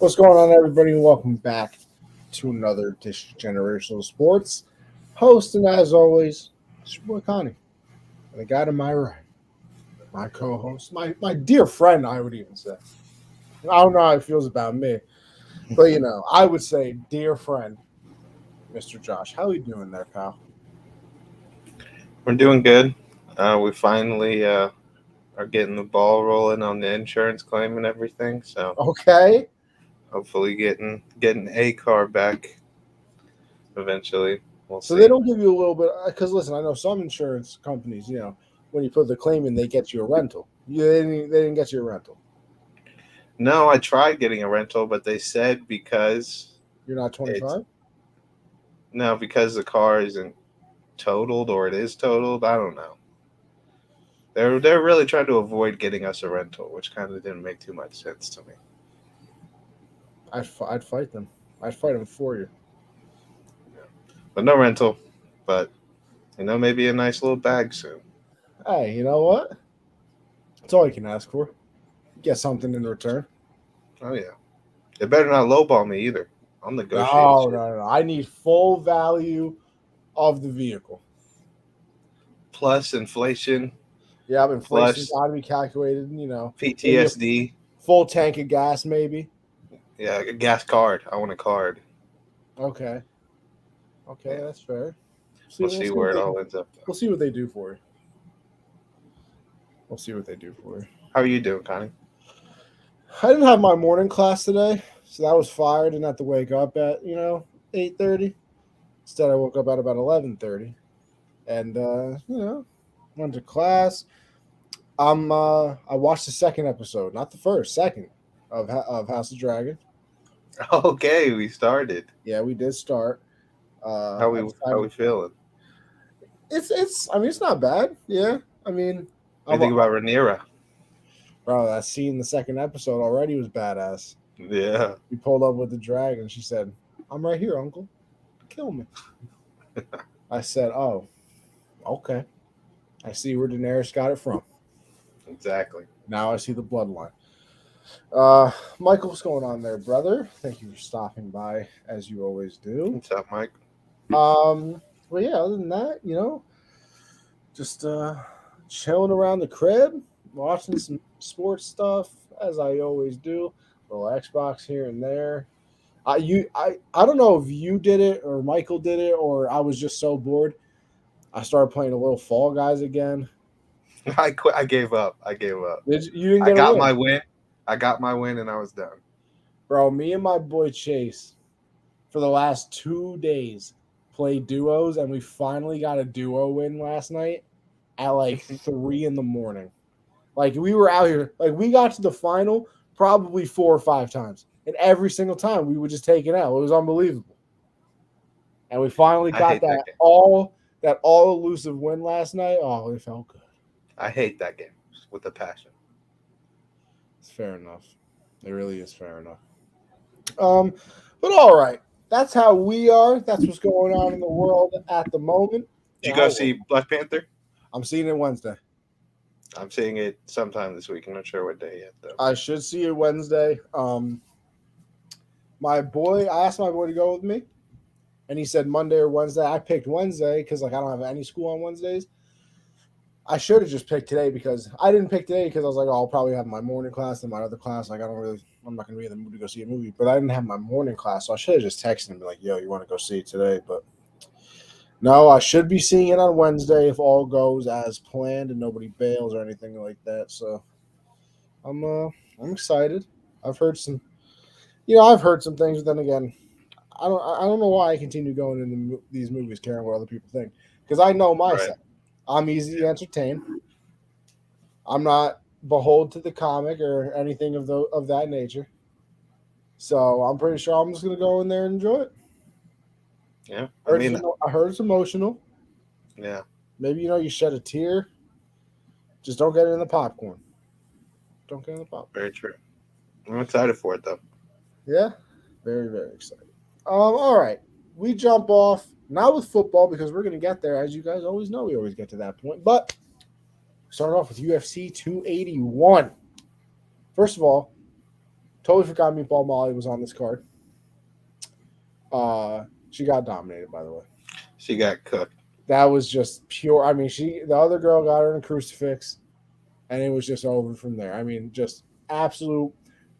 What's going on, everybody? Welcome back to another edition of Generational Sports. Hosting, as always, it's your boy Connie. And the guy to my right, my co-host, my dear friend, I would even say. I don't know how he feels about me, but I would say dear friend, Mr. Josh. How you doing there, pal? We're doing good. We finally are getting the ball rolling on the insurance claim and everything. So Okay. hopefully getting a car back eventually. We'll So they see. don't give you a little bit because listen, I know some insurance companies, when you put the claim in, they get you a rental. They didn't get you a rental. No, I tried getting a rental, but they said because You're not it's 25. no because the car isn't totaled or it is totaled. I don't know. They're really trying to avoid getting us a rental, which kind of didn't make too much sense to me. I'd fight them. I'd fight them for you. But no rental. But maybe a nice little bag soon. Hey, you know what? That's all you can ask for. Get something in return. Oh yeah. They better not lowball me either. I'll negotiate No, shit. no, no. I need full value of the vehicle. Plus inflation, Yeah, inflation's plus got to be calculated. Maybe a PTSD. full tank of gas, maybe. Yeah, a gas card. I want a card. Okay, okay, Yeah, that's fair. we'll We'll see see what where it they all ends up. we'll see what they do for you. We'll see what they do for you. How are you doing, Connie? I didn't have my morning class today, so that was fire. Didn't have to wake up at 8:30. Instead, I woke up at about 11:30, and went to class. I watched the second episode, not the first, second of House of Dragon. Okay, we started. Yeah, we did start. I How decided we feeling? it's I mean it's not bad. Yeah, I mean, What do you think about Rhaenyra? bro, that scene in the second episode already was badass. Yeah, We pulled up with the dragon. She said, "I'm right here, Uncle. Kill me." I said, "Oh, okay. I see where Daenerys got it from. exactly. Now I see the bloodline." Michael, what's going on there, brother? Thank you for stopping by as you always do. What's up, Mike? Well, yeah. Other than that, just chilling around the crib, watching some sports stuff as I always do. A little Xbox here and there. I don't know if you did it or Michael did it or I was just so bored. I started playing a little Fall Guys again. I quit. I gave up. I gave up. You didn't I get a got win, my win. I got my win, and I was done. bro. Me and my boy Chase for the last 2 days played duos, and we finally got a duo win last night at like 3 in the morning. Like we were out here, like we got to the final probably 4 or 5 times, and every single time we would just take it out. It was unbelievable, and we finally I got hate that that game. all elusive win last night. Oh, it felt good. I hate that game with a passion. It's fair enough. It really is fair enough. But all right, that's how we are. That's what's going on in the world at the moment. Did you And go see Black Panther? I'm seeing it Wednesday. I'm seeing it sometime this week. I'm not sure what day yet, though. I should see it Wednesday. I asked my boy to go with me, and he said Monday or Wednesday. I picked Wednesday because I don't have any school on Wednesdays. I should have just picked today because I didn't pick today because I was like, oh, I'll probably have my morning class and my other class. Like, I'm not going to be in the mood to go see a movie. But I didn't have my morning class, so I should have just texted him and be like, yo, you want to go see it today? But no, I should be seeing it on Wednesday if all goes as planned and nobody bails or anything like that. So I'm excited. I've heard some things, but then again, I don't know why I continue going into these movies caring what other people think because I know Right. myself. I'm easy to entertain. I'm not beholden to the comic or anything of that nature. So I'm pretty sure I'm just gonna go in there and enjoy it. Yeah. I heard it's emotional. Yeah. Maybe you shed a tear. Just don't get it in the popcorn. Don't get it in the popcorn. Very true. I'm excited for it, though. Yeah, very very excited. All right, we jump off not with football because we're gonna get there, as you guys always know. We always get to that point, but start off with UFC 281. First of all, Totally forgot Meatball Molly was on this card. She got dominated, by the way. She got cooked. That was just pure. I mean, the other girl got her in a crucifix, and it was just over from there. I mean, just absolute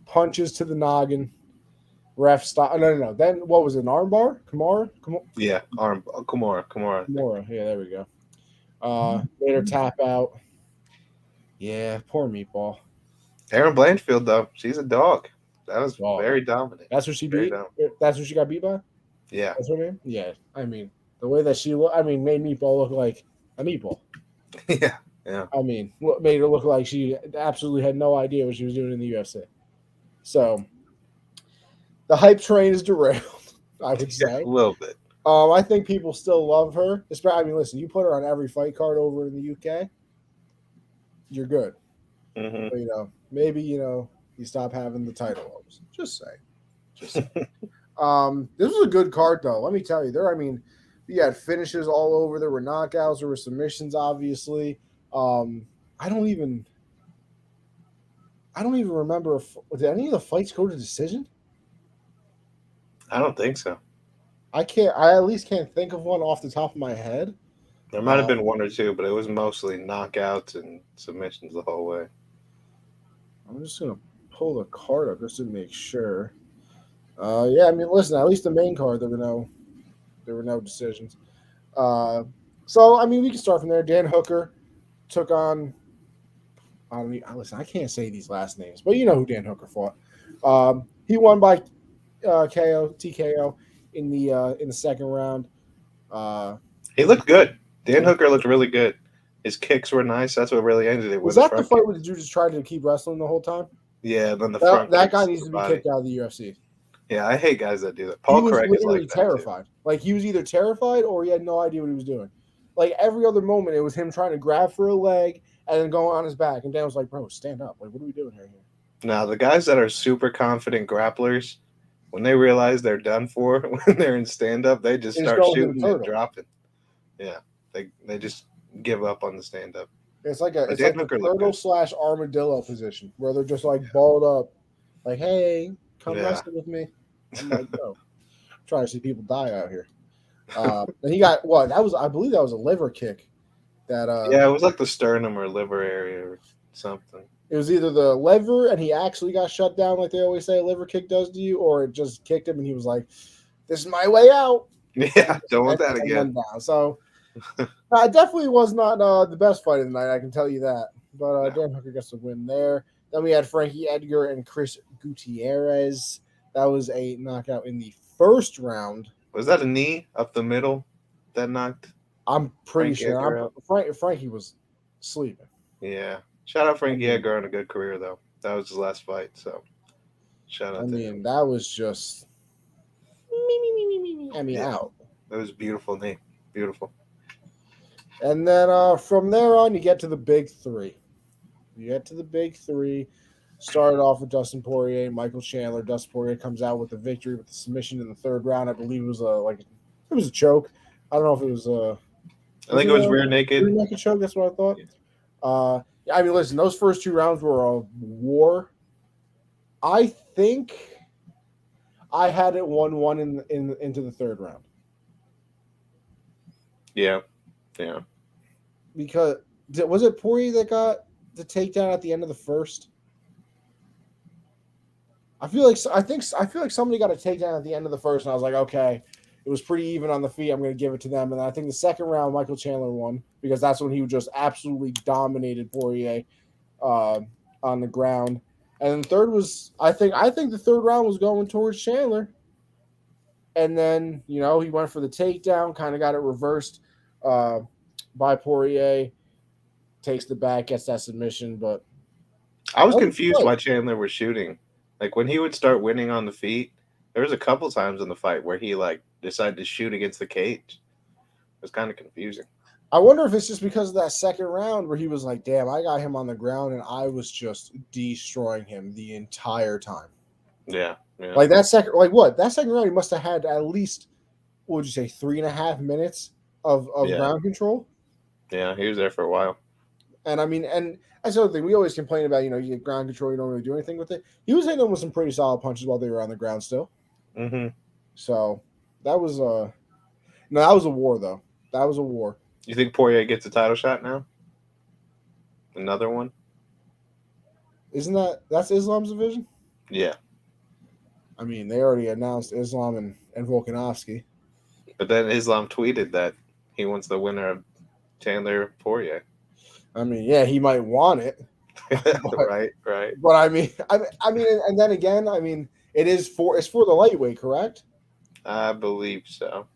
punches to the noggin. Ref stop. No. Then what was it? An armbar? Yeah, arm Kimura. Kimura. Yeah, there we go. Made her tap out. Yeah, poor Meatball. Aaron Blanchfield though, she's a dog. That was Dog. very dominant. That's what she Very beat. dominant. That's what she got beat by. Yeah, That's her name. Yeah. I mean, the way that she looked. I mean, made Meatball look like a meatball. yeah, yeah. I mean, what made her look like she absolutely had no idea what she was doing in the UFC. So the hype train is derailed, I would say. A little bit. I think people still love her. I mean, listen, you put her on every fight card over in the UK, you're good. Mm-hmm. But, maybe you stop having the title hopes. Just say. This was a good card though. Let me tell you, you had finishes all over. There were knockouts. There were submissions. Obviously, I don't even remember. Did any of the fights go to decision? I don't think so. I at least can't think of one off the top of my head. There might have been one or two, but it was mostly knockouts and submissions the whole way. I'm just gonna pull the card up just to make sure. Yeah, I mean, listen. At least the main card, there were no decisions. So I mean, we can start from there. Dan Hooker took on. Listen, I can't say these last names, but you know who Dan Hooker fought. He won by TKO in the second round. He looked good. Dan Hooker looked really good. His kicks were nice. That's what really ended it. Was that the fight where the dude just tried to keep wrestling the whole time? Yeah, then that guy needs to be kicked out of the UFC. Yeah, I hate guys that do that. Paul Craig was literally terrified. Like he was either terrified or he had no idea what he was doing. Like every other moment, it was him trying to grab for a leg and then go on his back. And Dan was like, "Bro, stand up! Like, what are we doing here?" Now the guys that are super confident grapplers, when they realize they're done for, when they're in stand up, they just start shooting and dropping. Yeah, they just give up on the stand up. It's like a turtle/armadillo position where they're just like balled up, like, "Hey, come wrestle with me." I'm like, "No, I'm trying to see people die out here." And he got what? I believe that was a liver kick. That yeah, it was like the sternum or liver area or something. It was either the liver and he actually got shut down, like they always say a liver kick does to you, or it just kicked him and he was like, "This is my way out." Yeah, don't want that again. So it definitely was not the best fight of the night, I can tell you that. But Dan Hooker gets the win there. Then we had Frankie Edgar and Chris Gutierrez. That was a knockout in the first round. Was that a knee up the middle that knocked? I'm pretty sure. Frankie was sleeping. Yeah. Shout out Frankie Edgar on a good career, though. That was his last fight, so shout out to him. That was just out. That was a beautiful knee. Beautiful. And then from there on, you get to the big three. Started off with Dustin Poirier, Michael Chandler. Dustin Poirier comes out with the victory with the submission in the third round. I believe it was a choke. I don't know if it was I think it was rear naked. Rear naked choke. That's what I thought. Yeah. I mean, listen, those first two rounds were a war. I think I had it 1-1 into the third round. Yeah. Because was it Poirier that got the takedown at the end of the first? I feel like somebody got a takedown at the end of the first, and I was like, okay, it was pretty even on the feet. I'm going to give it to them. And then I think the second round, Michael Chandler won because that's when he just absolutely dominated Poirier on the ground. And then third was, I think the third round was going towards Chandler. And then, he went for the takedown, kind of got it reversed by Poirier, takes the back, gets that submission. But I was confused why Chandler was shooting. Like when he would start winning on the feet, there was a couple times in the fight where he decided to shoot against the cage. It was kind of confusing. I wonder if it's just because of that second round where he was like, damn, I got him on the ground and I was just destroying him the entire time. Yeah. Like that second round, he must have had at least, what would you say, 3.5 minutes of ground control. Yeah, he was there for a while. And I mean, and that's the other thing. We always complain about, you get ground control, you don't really do anything with it. He was hitting them with some pretty solid punches while they were on the ground still. Mm-hmm. So that was no, that was a war though. That was a war. You think Poirier gets a title shot now? Another one? Isn't that's Islam's division? Yeah. I mean, they already announced Islam and Volkanovski. But then Islam tweeted that he wants the winner of Chandler Poirier. I mean, yeah, he might want it. But, right. But I mean, and then again, I mean, it's for the lightweight, correct? I believe so.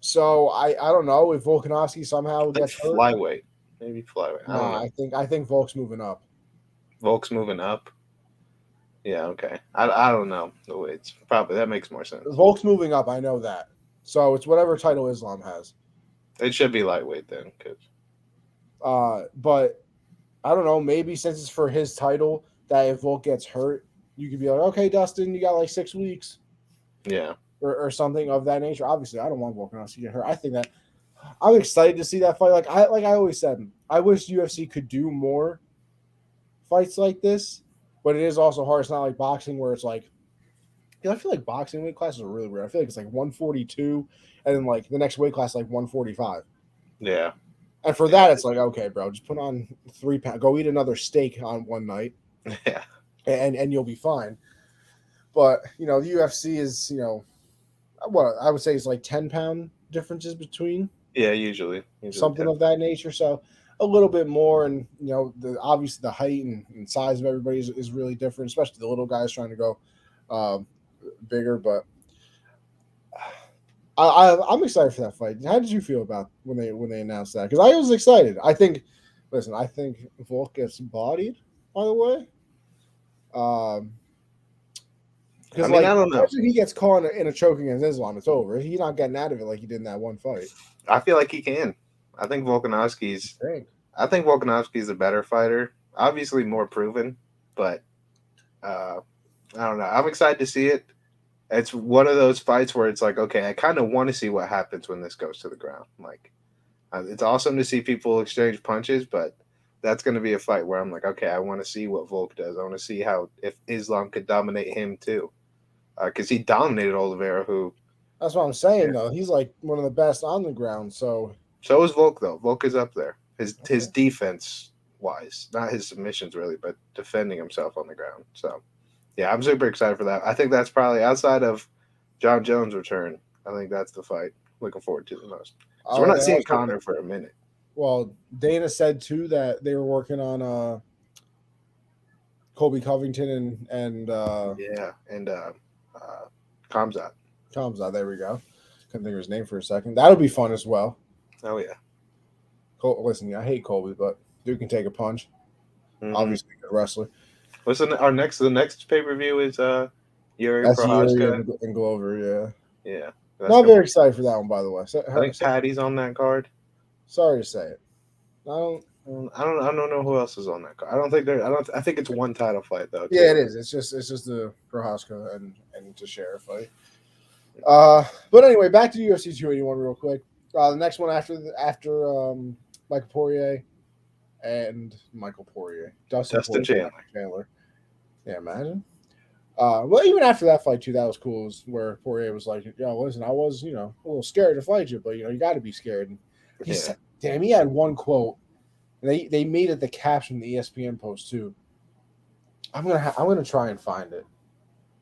So I don't know if Volkanovski somehow gets hurt. Flyweight, maybe flyweight. I don't know. I think Volk's moving up. Volk's moving up. Yeah, okay. I don't know the weights. Probably that makes more sense. Volk's moving up. I know that. So it's whatever title Islam has. It should be lightweight then, but I don't know. Maybe since it's for his title, that if Volk gets hurt, you could be like, okay, Dustin, you got like 6 weeks. Yeah. Or something of that nature. Obviously, I don't want Volkanovski to get hurt. I think that I'm excited to see that fight. Like I always said, I wish UFC could do more fights like this, but it is also hard. It's not like boxing where it's like, I feel like boxing weight classes are really weird. I feel like it's like 142, and then like the next weight class like 145. Yeah. And for that, it's like, okay, bro, just put on 3 pounds, go eat another steak on one night. Yeah. And you'll be fine. But, the UFC is, what I would say is like 10-pound differences between. Yeah, usually something 10. Of that nature. So a little bit more, and obviously the height and size of everybody is really different, especially the little guys trying to go bigger. But I'm excited for that fight. How did you feel about when they announced that? Because I was excited. I think Volk gets bodied. By the way, because I don't know. If he gets caught in a choke against Islam, it's over. He's not getting out of it like he did in that one fight. I feel like he can. I think Volkanovski's a better fighter. Obviously more proven, but I don't know. I'm excited to see it. It's one of those fights where it's like, okay, I kind of want to see what happens when this goes to the ground. Like, it's awesome to see people exchange punches, but that's going to be a fight where I'm like, okay, I want to see what Volk does. I want to see if Islam could dominate him too. Because he dominated Oliveira, who... That's what I'm saying, though. He's like one of the best on the ground, so is Volk, though. Volk is up there. His defense-wise. Not his submissions, really, but defending himself on the ground. So, yeah, I'm super excited for that. I think that's probably, outside of John Jones' return, I think that's the fight looking forward to the most. So we're not seeing Conor for a minute. Well, Dana said, too, that they were working on Colby Covington and Khamzat. There we go. Couldn't think of his name for a second. That'll be fun as well. Oh, yeah. Listen, I hate Colby, but dude can take a punch. Mm-hmm. Obviously, a good wrestler. Listen, the next pay-per-view is Yuri Prochazka and Glover, yeah. Yeah. Not very excited for that one, by the way. I think Patty's on that card. Sorry to say it. I don't know who else is on that card. I think it's one title fight though. Yeah, it is. It's just the Prochazka and Teixeira fight. But anyway, back to UFC 281 real quick. The next one after Michael Poirier and Michael Poirier, Dustin Chandler. Yeah, imagine. Well, even after that fight too, that was cool. Was where Poirier was like, "Yo, listen, I was a little scared to fight you, but you got to be scared." And he said, "Damn, he had one quote." And they made it the caption in the ESPN post too. I'm gonna try and find it.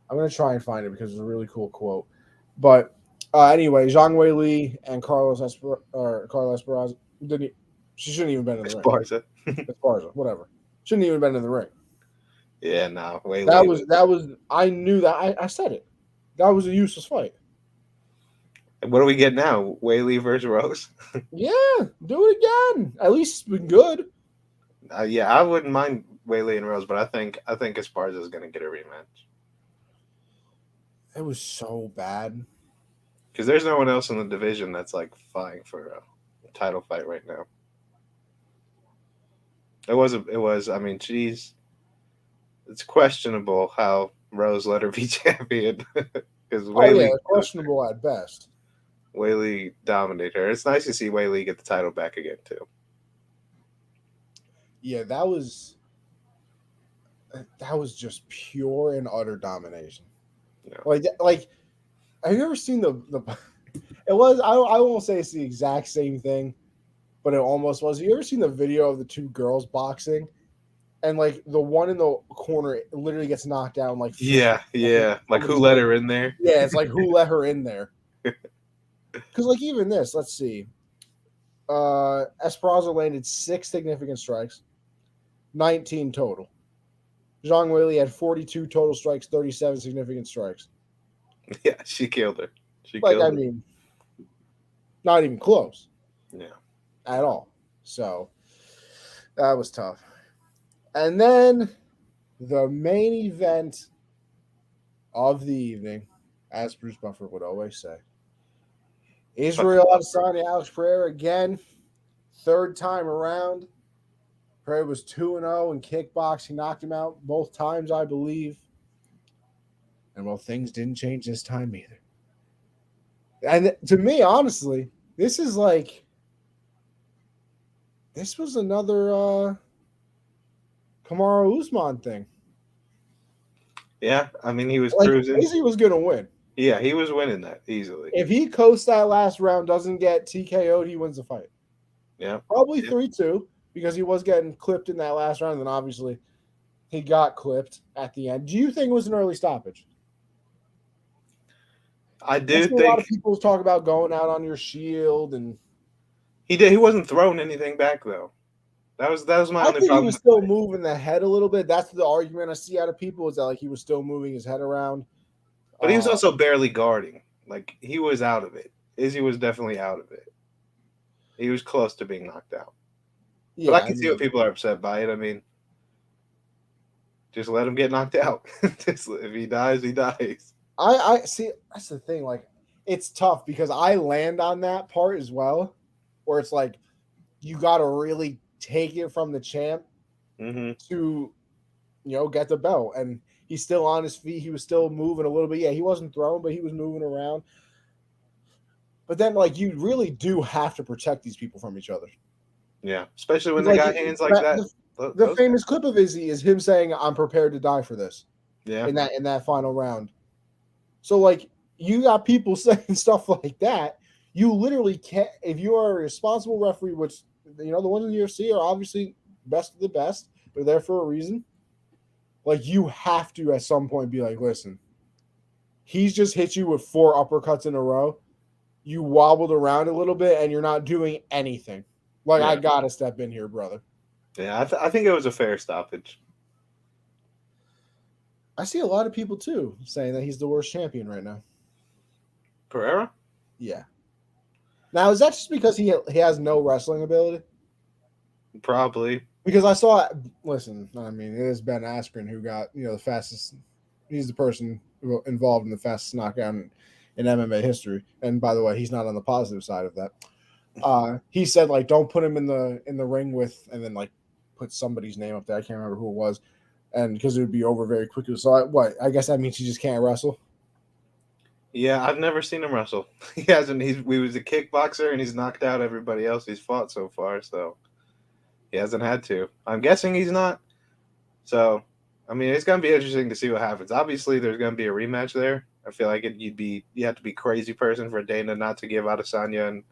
Because it's a really cool quote. But anyway, Zhang Weili and Carlos Esparza she shouldn't even been in the ring. Esparza, whatever. Shouldn't even been in the ring. Yeah, no. Weili that was. I knew that. I said it. That was a useless fight. What do we get now? Weili versus Rose? Yeah, do it again. At least it's been good. Yeah, I wouldn't mind Weili and Rose, but I think Esparza is going to get a rematch. It was so bad. Because there's no one else in the division that's like vying for a title fight right now. It was. I mean, geez, it's questionable how Rose let her be champion. Because questionable at best. Weili dominated her. It's nice to see Weili get the title back again too. Yeah, that was just pure and utter domination. Yeah. Like, have you ever seen the? It was I won't say it's the exact same thing, but it almost was. Have you ever seen the video of the two girls boxing, and like the one in the corner literally gets knocked down like 50 Yeah, yeah. Like who somebody's let like, her in there? yeah, it's like who let her in there? Because like even this, let's see. Esperanza landed 6 significant strikes, 19 total. Zhang Weili had 42 total strikes, 37 significant strikes. Yeah, she killed her. She Like, killed I her. mean, not even close Yeah. at all. So that was tough. And then the main event of the evening, as Bruce Buffer would always say, Israel Adesanya, Alex Pereira again, third time around. Pereira was 2-0 in kickboxing, knocked him out both times, I believe. And well, things didn't change this time either. And to me, honestly, this was another Kamaru Usman thing. Yeah, I mean he was Like cruising. Izzy was gonna win. Yeah, he was winning that easily. If he coasts that last round, doesn't get TKO'd, he wins the fight. Yeah. Probably 3-2 because he was getting clipped in that last round, and obviously he got clipped at the end. Do you think it was an early stoppage? I I do see a lot think of people talk about going out on your shield, and he did. He wasn't throwing anything back though. That was my I only think he problem was with still it. moving the head a little bit. That's the argument I see out of people, is that like he was still moving his head around. But he was also barely guarding. Like he was out of it. Izzy was definitely out of it. He was close to being knocked out. But Yeah, I can see what people are upset by it. I mean, just let him get knocked out. Just, if he dies, he dies. I see. That's the thing. Like, it's tough because I land on that part as well, where it's like you got to really take it from the champ Mm-hmm. to, get the belt. And he's still on his feet. He was still moving a little bit. Yeah, he wasn't throwing, but he was moving around. But then, like, you really do have to protect these people from each other. Yeah, especially when they Like got hands like that. the famous clip of Izzy is him saying, "I'm prepared to die for this." Yeah. In that final round. So like you got people saying stuff like that. You literally can't, if you are a responsible referee, which the ones in the UFC are obviously best of the best. They're there for a reason. Like you have to at some point be like, listen, he's just hit you with 4 uppercuts in a row. You wobbled around a little bit and you're not doing anything. Like, Yeah. I gotta step in here, brother. Yeah, I think it was a fair stoppage. I see a lot of people too saying that he's the worst champion right now. Pereira? Yeah. Now, is that just because he has no wrestling ability? Probably. Because I saw, listen, I mean, it is Ben Askren who got, the fastest. He's the person involved in the fastest knockout in MMA history. And by the way, he's not on the positive side of that. He said, like, don't put him in the ring with, and then like put somebody's name up there. I can't remember who it was, and because it would be over very quickly. So I guess that means he just can't wrestle. Yeah, I've never seen him wrestle. He hasn't. He was a kickboxer, and he's knocked out everybody else he's fought so far. So he hasn't had to. I'm guessing he's not. So, I mean, it's gonna be interesting to see what happens. Obviously, there's gonna be a rematch there. I feel like you have to be crazy person for Dana not to give Adesanya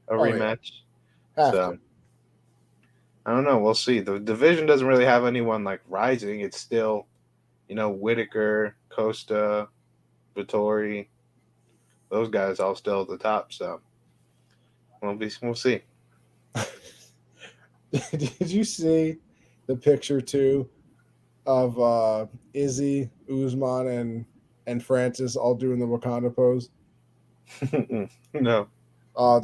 a rematch. Yeah. Have So to. I don't know. We'll see. The division doesn't really have anyone like rising. It's still, Whitaker, Costa, Vittori. Those guys all still at the top. So we'll see. Did you see the picture too of Izzy, Usman, and Francis all doing the Wakanda pose? No.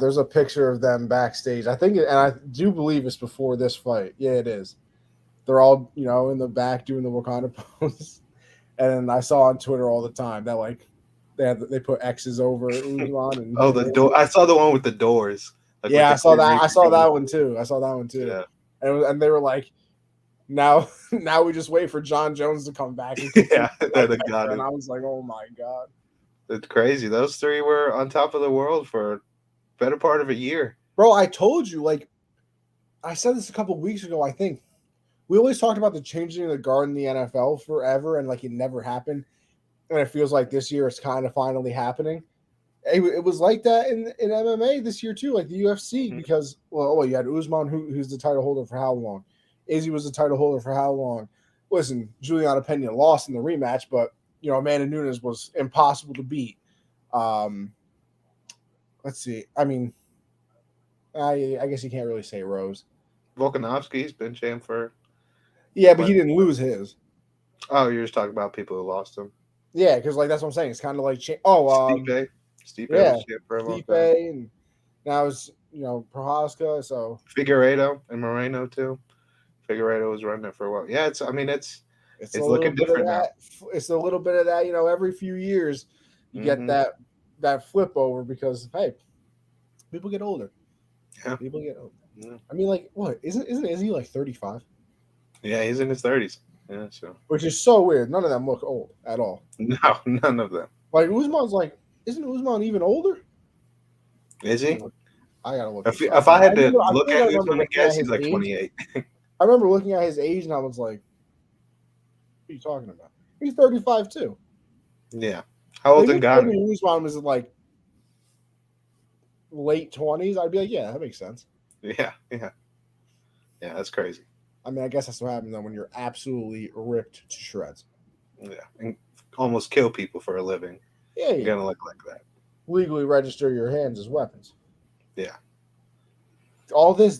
There's a picture of them backstage. I think, and I do believe it's before this fight. Yeah, it is. They're all, in the back doing the Wakanda pose. And I saw on Twitter all the time that like they put X's over Usman and The door. I saw the one with the doors. Like yeah, I saw that. I saw that one too. Yeah. And they were like, now we just wait for John Jones to come back. And Yeah, that got and it. I was like, oh my god, It's crazy. Those 3 were on top of the world for a better part of a year. bro! I told you, like, I said this a couple weeks ago. I think we always talked about the changing of the guard in the NFL forever, and like it never happened. And it feels like this year it's kind of finally happening. It was like that in MMA this year too, like the UFC, Mhm. because you had Usman, who's the title holder for how long? Izzy was the title holder for how long? Listen, Juliana Pena lost in the rematch, but Amanda Nunes was impossible to beat. Let's see. I mean, I guess you can't really say Rose. Volkanovski's been champ for. Yeah, but he didn't lose his. Oh, you're just talking about people who lost him. Yeah, because like that's what I'm saying. It's kind of like Stipe. Stipe yeah, was champ for a long Stipe, time. and now it's Prohaska. So Figueiredo and Moreno too. Figueiredo was running it for a while. Yeah, it's it's a it's little looking bit of different now. that. It's a little bit of that. Every few years you get Mm-hmm. that flip over because hey, people get older. Yeah. People get older. Yeah. I mean, like what? Isn't Izzy like 35? Yeah, he's in his 30s. Yeah, so Which is so weird. None of them look old at all. no, none of them. Like Usman's like, isn't Usman even older? Is he? I gotta look this up. If I had to I look feel like I at remember Usman and looking at guess, he's his like age. 28. I remember looking at his age and I was like, what are you talking about? He's 35 too. Yeah. How Like old if in you told Ghana? me Usman was like late 20s, I'd be like, yeah, that makes sense. Yeah, yeah, yeah. That's crazy. I mean, I guess that's what happens though when you're absolutely ripped to shreds. Yeah, and almost kill people for a living. Yeah, You're yeah. gonna look like that. Legally register your hands as weapons. Yeah. All this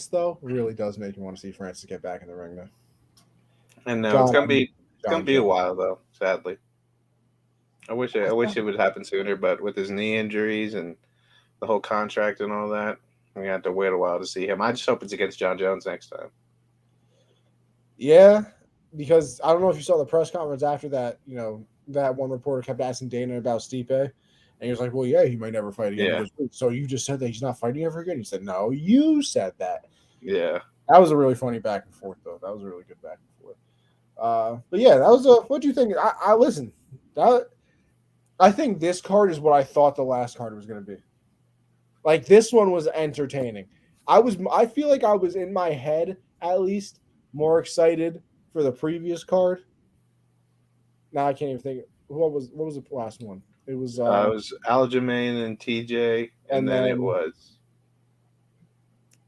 though, really does make me want to see Francis get back in the ring though. And no, John, I mean, it's gonna John be a Jones. while though. Sadly, I wish it would happen sooner, but with his knee injuries and the whole contract and all that, we have to wait a while to see him. I just hope it's against John Jones next time. Yeah, because I don't know if you saw the press conference after that. That one reporter kept asking Dana about Stipe, and he was like, "Well, yeah, he might never fight again." He Yeah, goes, "So you just said that he's not fighting ever again?" He said, "No, you said that." yeah. That was a really funny back and forth, though. That was a really good back and forth. But yeah, that was a. What do you think? I listen. That I think this card is what I thought the last card was going to be. Like this one was entertaining. I feel like I was in my head at least more excited for the previous card. Now I can't even think. What was the last one? It was It was Aljamain and TJ, and and then it then was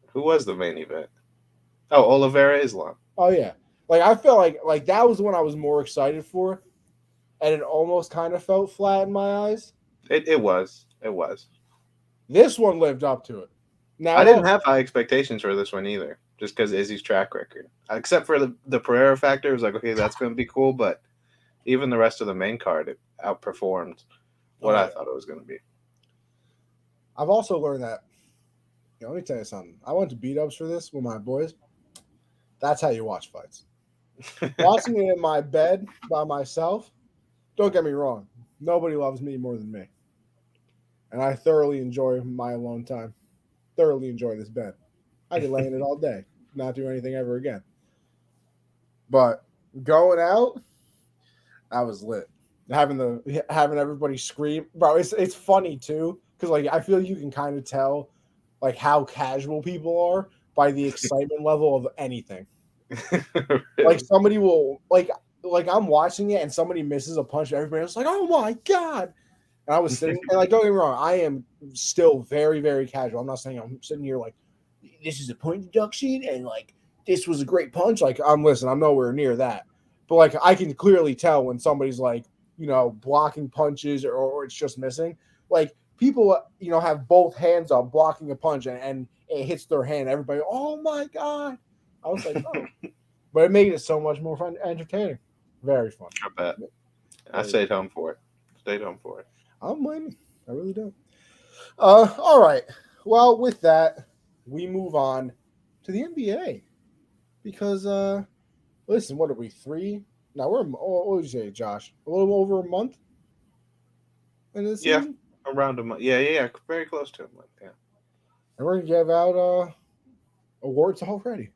who was the main event? Oh, Oliveira Islam. oh yeah, like I felt like that was the one I was more excited for, and it almost kind of felt flat in my eyes. It was. It was. This one lived up to it. I Now didn't look, have high expectations for this one either, just because Izzy's track record. Except for the Pereira factor, it was like, okay, that's going to be cool, but even the rest of the main card, it outperformed what I thought it was going to be. I've also learned that. Let me tell you something. I went to beat ups for this with my boys. That's how you watch fights. Watching it in my bed by myself. Don't get me wrong. Nobody loves me more than me, and I thoroughly enjoy my alone time. Thoroughly enjoy this bed. I could lay in it all day, not do anything ever again. But going out, I was lit. Having everybody scream, bro. It's funny too because like I feel you can kind of tell like how casual people are by the excitement level of anything. Like Really? somebody will like I'm watching it and somebody misses a punch, and everybody's like, "Oh my god!" And I was sitting and like, don't get me wrong, I am still very very casual. I'm not saying I'm sitting here like this is a point deduction and like this was a great punch. Like I'm nowhere near that. But like I can clearly tell when somebody's like blocking punches or it's just missing. Like people have both hands up blocking a punch and it hits their hand. Everybody, oh my god! I was like, oh, but it made it so much more fun, entertaining, very fun. I bet. I Very stayed home for it. Stayed home for it. I'm blaming. I really don't. All right. Well, with that, we move on to the NBA because listen, what are we 3? Now what would you say, Josh? A little over a month into the Yeah, season, around a month. Yeah, yeah, yeah. Very close to a month. Yeah. and we're gonna give out awards already.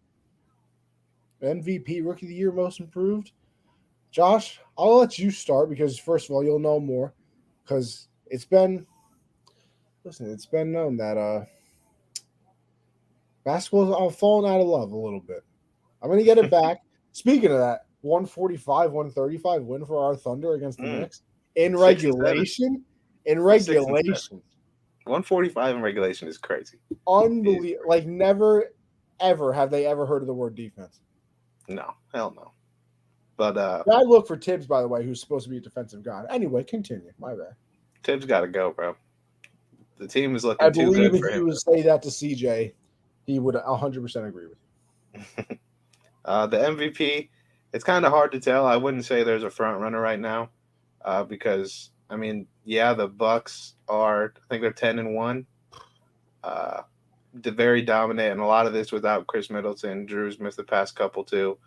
MVP, Rookie of the Year, Most Improved. Josh, I'll let you start because first of all, you'll know more because it's been known that basketball's fallen out of love a little bit. I'm going to get it back. Speaking of that, 145, 135 win for our Thunder against the Knicks in regulation. In regulation. 145 in regulation is crazy. Unbelievable. Like, never, ever have they ever heard of the word defense. No, hell no. But bad look for Tibbs, by the way, who's supposed to be a defensive guy. Anyway, continue. My bad. Tibbs got to go, bro. The team is looking too good for him. I believe if you would say that to CJ, he would 100% agree with you. The MVP, it's kind of hard to tell. I wouldn't say there's a front runner right now because, I mean, yeah, the Bucks are, I think they're 10-1. Very dominant, and a lot of this without Chris Middleton. Drew's missed the past couple too.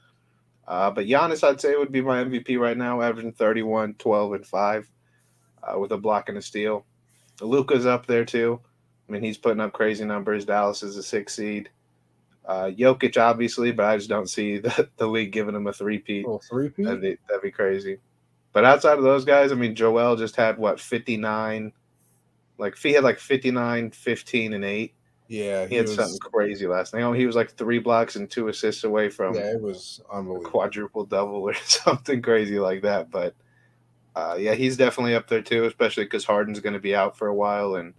But Giannis, I'd say, would be my MVP right now, averaging 31, 12, and 5 with a block and a steal. Luka's up there too. I mean, he's putting up crazy numbers. Dallas is a 6 seed. Jokic, obviously, but I just don't see the league giving him a three-peat. Oh, three-peat? That'd be crazy. But outside of those guys, I mean, Joel just had, 59? He had 59, 15, and 8. Yeah, he had something crazy last night. He was 3 blocks and 2 assists away from it was unbelievable. A quadruple double or something crazy like that. But yeah, he's definitely up there too, especially because Harden's going to be out for a while, and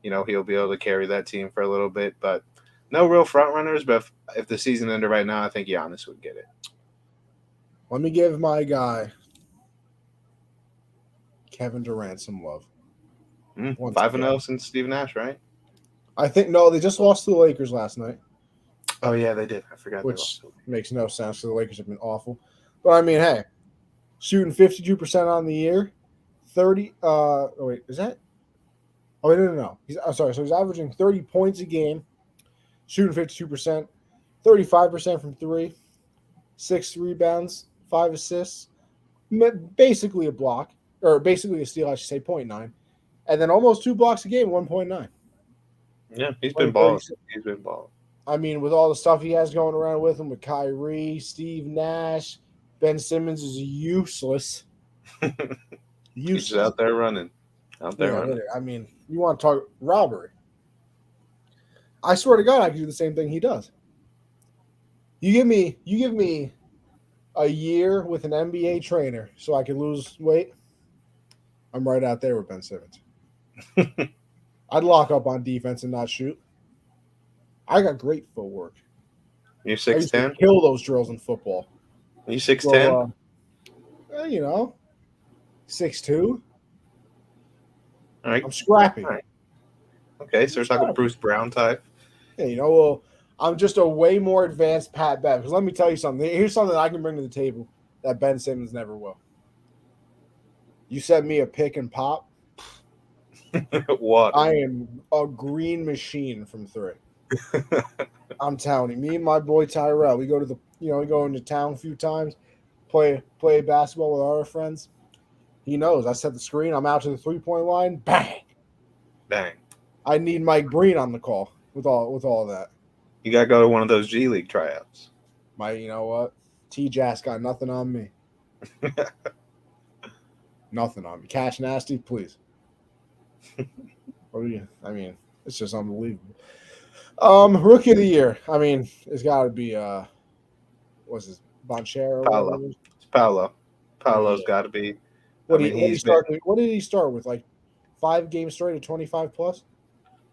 he'll be able to carry that team for a little bit. But no real front runners. But if the season ended right now, I think Giannis would get it. Let me give my guy Kevin Durant some love. 5-0 since Steve Nash, right? I think no, they just lost to the Lakers last night. Oh yeah, they did. I forgot. Which makes no sense because the Lakers have been awful. But I mean, hey, shooting 52% on the year, 30. Oh wait, is that? Oh wait, no. I'm sorry. So he's averaging 30 points a game, shooting 52%, 35% from 3, 6 rebounds, 5 assists, basically a block or basically a steal. I should say 0.9, and then almost 2 blocks a game, 1.9. Yeah, he's been balling. He's been balling. I mean, with all the stuff he has going around with him, with Kyrie, Steve Nash, Ben Simmons is useless. He's just out there running. Running. I mean, you want to talk robbery. I swear to God, I can do the same thing he does. You give me a year with an NBA trainer so I can lose weight. I'm right out there with Ben Simmons. I'd lock up on defense and not shoot. I got great footwork. You're 6'10"? Kill those drills in football. Are you 6'10"? 6'2". All right. I'm scrappy. All right. Okay, so it's like a Bruce Brown type. Yeah, I'm just a way more advanced Pat Bev. Because let me tell you something. Here's something I can bring to the table that Ben Simmons never will. You send me a pick and pop. What? I am a green machine from 3. I'm telling you, me and my boy Tyrell, we go to we go into town a few times, play basketball with our friends. He knows. I set the screen. I'm out to the 3-point line. Bang, bang. I need Mike Breen on the call with all that. You gotta go to one of those G League tryouts. You know what? T-Jass got nothing on me. Nothing on me. Cash Nasty, please. I mean, it's just unbelievable. Rookie of the year. I mean, it's got to be what's his Bonchero? Paolo. It's Paolo. Paolo's got to be. What did he start with? 5 games straight of 25 plus?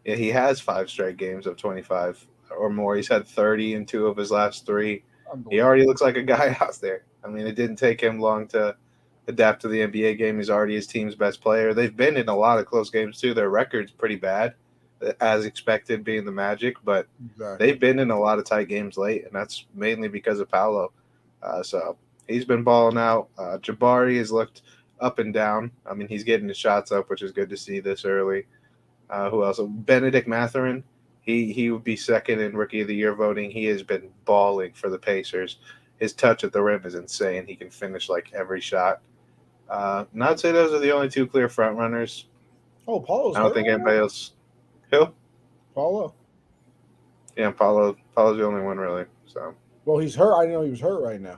Yeah, he has 5 straight games of 25 or more. He's had 30 in 2 of his last 3. He already looks like a guy out there. I mean, it didn't take him long to adapt to the NBA game. He's already his team's best player. They've been in a lot of close games too. Their record's pretty bad, as expected, being the Magic, but they've been in a lot of tight games late, and that's mainly because of Paolo. So he's been balling out. Jabari has looked up and down. I mean, he's getting his shots up, which is good to see this early. Who else? Benedict Mathurin. He would be second in Rookie of the Year voting. He has been balling for the Pacers. His touch at the rim is insane. He can finish every shot. And I'd say those are the only 2 clear front runners. Oh, Paulo's I don't think anybody else. Who? Paulo. Yeah, Paulo's the only one really. So. Well, he's hurt. I didn't know he was hurt right now.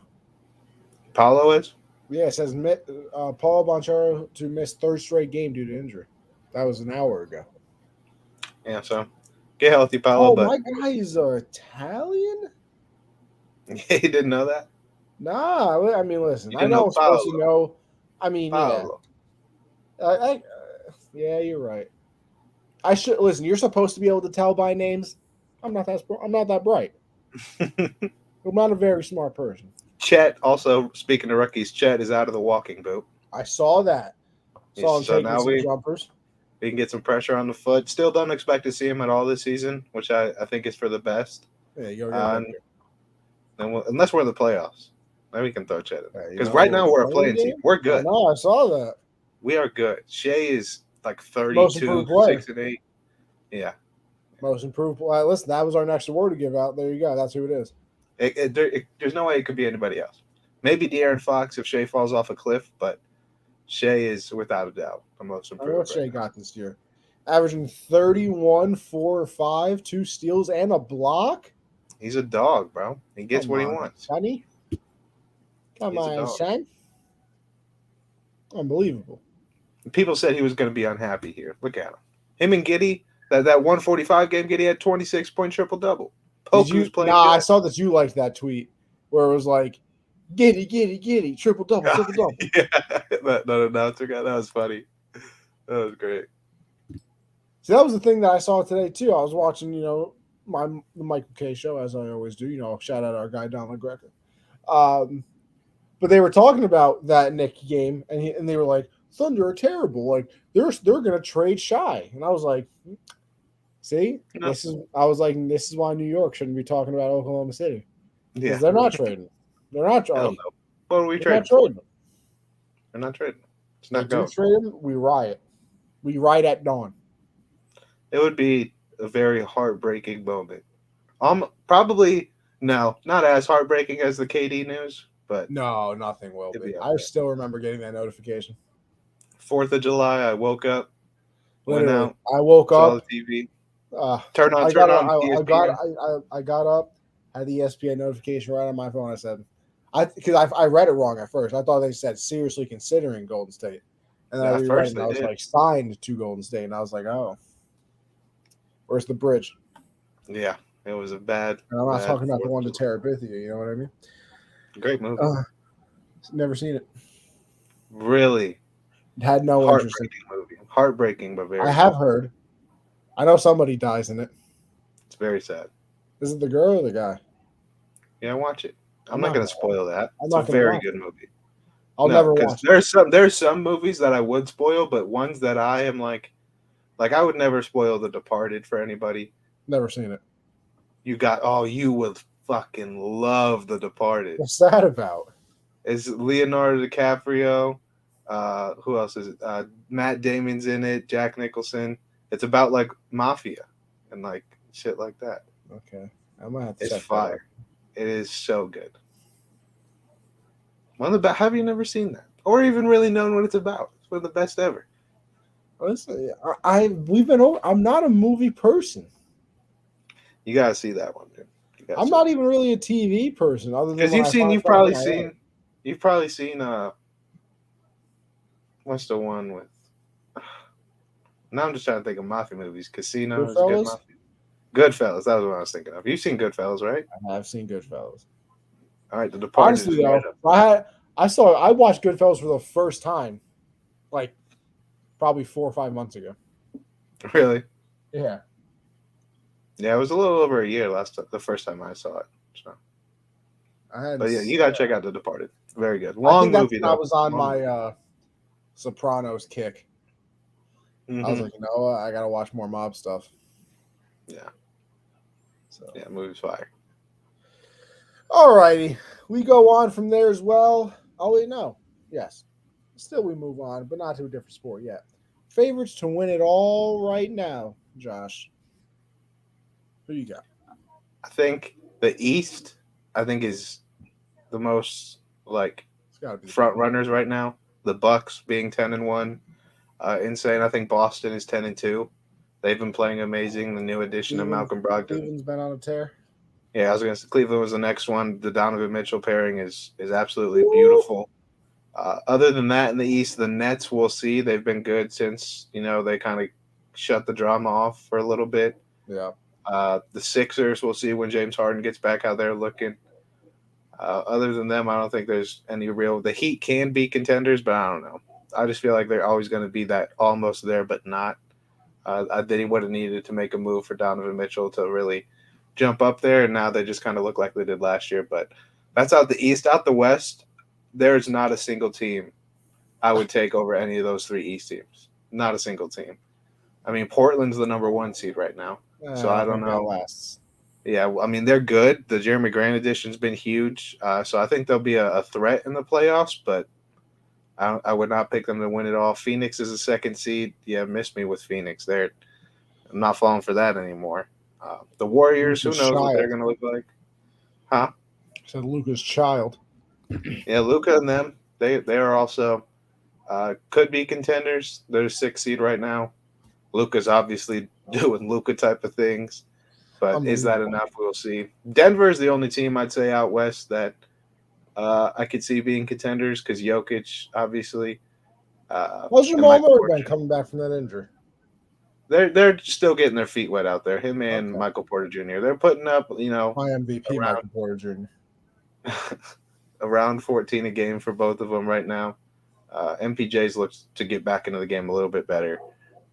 Paulo is? Yeah, it says Paulo Bonchero to miss 3rd straight game due to injury. That was an hour ago. Yeah, so get healthy, Paulo. Oh, my guy is Italian? You didn't know that? Nah, I mean, listen, You I didn't know know I'm supposed to Paolo? know. I mean, yeah, Paolo. yeah, you're right. I should listen. You're supposed to be able to tell by names. I'm not that. I'm not that bright. I'm not a very smart person. Chet, also speaking of rookies, Chet is out of the walking boot. I saw that. Saw him So taking now some we jumpers. can get some pressure on the foot. Still don't expect to see him at all this season, which I think is for the best. Yeah, you gotta get Unless we're in the playoffs, then we can throw Chet in there. there. Because right now we're a Playing playing team. game. We're I good. know. I saw that. We are good. Shea is like Most 32, improved player. 6-8. Yeah. Most improved. Well, listen, that was our next award to give out. There you go. That's who it is. There's no way it could be anybody else. Maybe De'Aaron Fox if Shea falls off a cliff, but Shea is without a doubt the most I know what improved Shea right now. got this year. Averaging 31, 4 or 5, 2 steals, and a block. He's a dog, bro. He gets Come what he on, wants. Sonny. Come He's a on, dog. son. Unbelievable. People said he was going to be unhappy here. Look at him. Him and Giddy, that 145 game, Giddy had 26-point triple double. Did Poku's you? playing Nah, I good. saw that you liked that tweet where it was like, giddy, triple double, triple double. Yeah, that announcer guy. That was funny. That was great. See, that was the thing that I saw today too. I was watching, the Michael K show as I always do. Shout out our guy Don LaGreca. But they were talking about that Nick game, and they were like, Thunder are terrible. Like they're gonna trade Shy, and I was like, see, No. this is why New York shouldn't be talking about Oklahoma City because Yeah. they're not trading. They're not Hell trading. no. What are we They're not trading for? trading. They're not trading. It's They not do going. trade them. We riot. We riot at dawn. It would be a very heartbreaking moment. Probably no, not as heartbreaking as the KD news, but No, nothing will it'd be. be up I there. still remember getting that notification. 4th of July, I woke up, went Literally, out, I woke saw up. the TV, Uh, turn on ESPN. I got up, had the ESPN notification right on my phone. I said, because I read it wrong at first. I thought they said seriously considering Golden State, and then I At reread it first and they I was did. like signed to Golden State, and I was like, oh, where's the bridge? Yeah, it was a bad. And I'm not talking about the 4th of one to July. Terabithia. You know what I mean? Great movie. Never seen it. Really Had no interest in it. heartbreaking movie. Heartbreaking, but very. I have heard. I know somebody dies in it. It's very sad. Is it the girl or the guy? Yeah, watch it. I'm I'm not not going to gonna spoil that. I'm It's not a gonna very watch good movie. I'll No, never because watch it. there's some movies that I would spoil, but ones that I am like I would never spoil The Departed for anybody. Never seen it. You would fucking love The Departed. What's that about? It's Leonardo DiCaprio. Who else is it? Matt Damon's in it. Jack Nicholson. It's about like mafia and like shit like that. Okay, I might have to It's check fire. It is so good. One of the best. Have you never seen that, or even really known what it's about? It's one of the best ever. Listen, I'm not a movie person. You gotta see that one, dude. I'm not even really a TV person, other than because when you've I seen. find You've something probably I seen. like. You've probably seen. What's the one with? Now I'm just trying to think of mafia movies. Casino is a good Goodfellas? mafia. Goodfellas. That was what I was thinking of. You've seen Goodfellas, right? I have seen Goodfellas. All right, The Departed Honestly, is right though, up. I watched Goodfellas for the first time, like probably 4 or 5 months ago. Really? Yeah, Yeah, it was a little over a year the first time I saw it. So. But yeah, you gotta check out The Departed. Very good. Long movie though. I was on my Sopranos kick. Mm-hmm. I was like, you know what? I gotta watch more mob stuff. Yeah. So yeah, movie's fire. All righty, we go on from there as well. Oh wait, no, yes, still we move on, but not to a different sport yet. Favorites to win it all right now, Josh. Who you got? I think the East. Is the most front runners right now. The Bucks being 10-1, insane. I think Boston is 10-2. They've been playing amazing. The new addition of Malcolm Brogdon. Cleveland's been on a tear. Yeah, I was going to say Cleveland was the next one. The Donovan Mitchell pairing is absolutely beautiful. Other than that, in the East, the Nets, we'll see. They've been good since, they kind of shut the drama off for a little bit. Yeah. The Sixers, we'll see when James Harden gets back out there looking. Other than them, I don't think there's any real. The Heat can be contenders, but I don't know. I just feel like they're always going to be that almost there, but not. They would have needed to make a move for Donovan Mitchell to really jump up there, and now they just kind of look like they did last year. But that's out the East. Out the West, there's not a single team I would take over any of those three East teams. Not a single team. I mean, Portland's the number one seed right now, so I don't think that know. lasts. Yeah, I mean they're good. The Jeremy Grant addition's been huge, so I think they'll be a threat in the playoffs. But I would not pick them to win it all. Phoenix is a second seed. Yeah, miss me with Phoenix. I'm not falling for that anymore. The Warriors, who knows what they're going to look like? Huh? Said Luka's child. Yeah, Luka and them. They are also could be contenders. They're 6th seed right now. Luka's obviously doing Luka type of things. But is that enough? We'll see. Denver is the only team I'd say out west that I could see being contenders because Jokic, obviously. How's Jamal Murray been coming back from that injury? They're still getting their feet wet out there. Him and Michael Porter Jr. They're putting up, my MVP, Michael Porter Jr. around 14 a game for both of them right now. MPJ's looks to get back into the game a little bit better,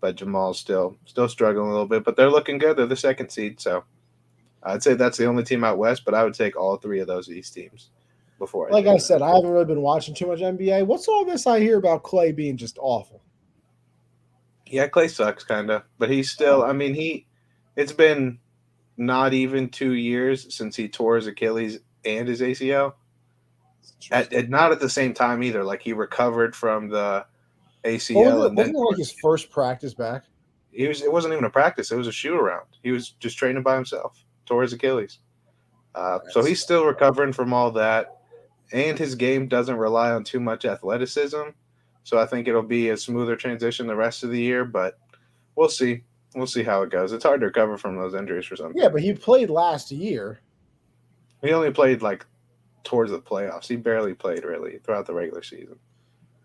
but Jamal's still struggling a little bit. But they're looking good. They're the 2nd seed, so I'd say that's the only team out west. But I would take all 3 of those East teams before. Like I said, I haven't really been watching too much NBA. What's all this I hear about Clay being just awful? Yeah, Clay sucks kind of, but he's still. I mean, it's been not even 2 years since he tore his Achilles and his ACL. Not at the same time either. Like he recovered from the ACL. Wasn't it like his first practice back? It wasn't even a practice. It was a shoot around. He was just training by himself. Tore his Achilles. So he's still recovering from all that, and his game doesn't rely on too much athleticism. So I think it'll be a smoother transition the rest of the year. But we'll see. We'll see how it goes. It's hard to recover from those injuries for some people. Yeah, but he played last year. He only played like towards the playoffs. He barely played really throughout the regular season.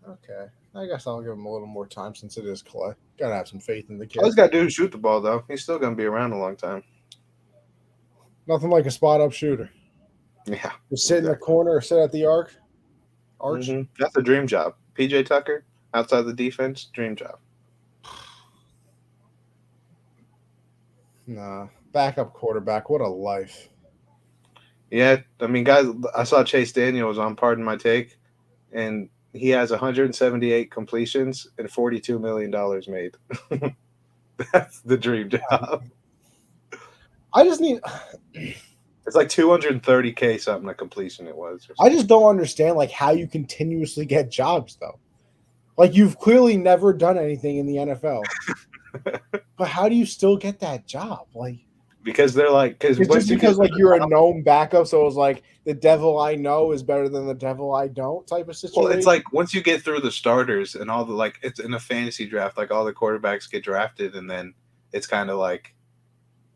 Okay. I guess I'll give him a little more time since it is Clay. Gotta have some faith in the kid. All he's got to do is shoot the ball, though. He's still going to be around a long time. Nothing like a spot-up shooter. Yeah. Just sit in the corner or sit at the arch. Mm-hmm. That's a dream job. PJ Tucker, outside the defense, dream job. Nah. Backup quarterback. What a life. Yeah. I mean, guys, I saw Chase Daniels on Pardon My Take, and he has 178 completions and $42 million made. That's the dream job. I just need. It's like 230K something a completion it was. I just don't understand like how you continuously get jobs though. Like you've clearly never done anything in the NFL, but how do you still get that job? Like because they're like because like you're a known backup, so it was like the devil I know is better than the devil I don't type of situation. Well, it's like once you get through the starters and all the like, it's in a fantasy draft, like all the quarterbacks get drafted, and then it's kind of like,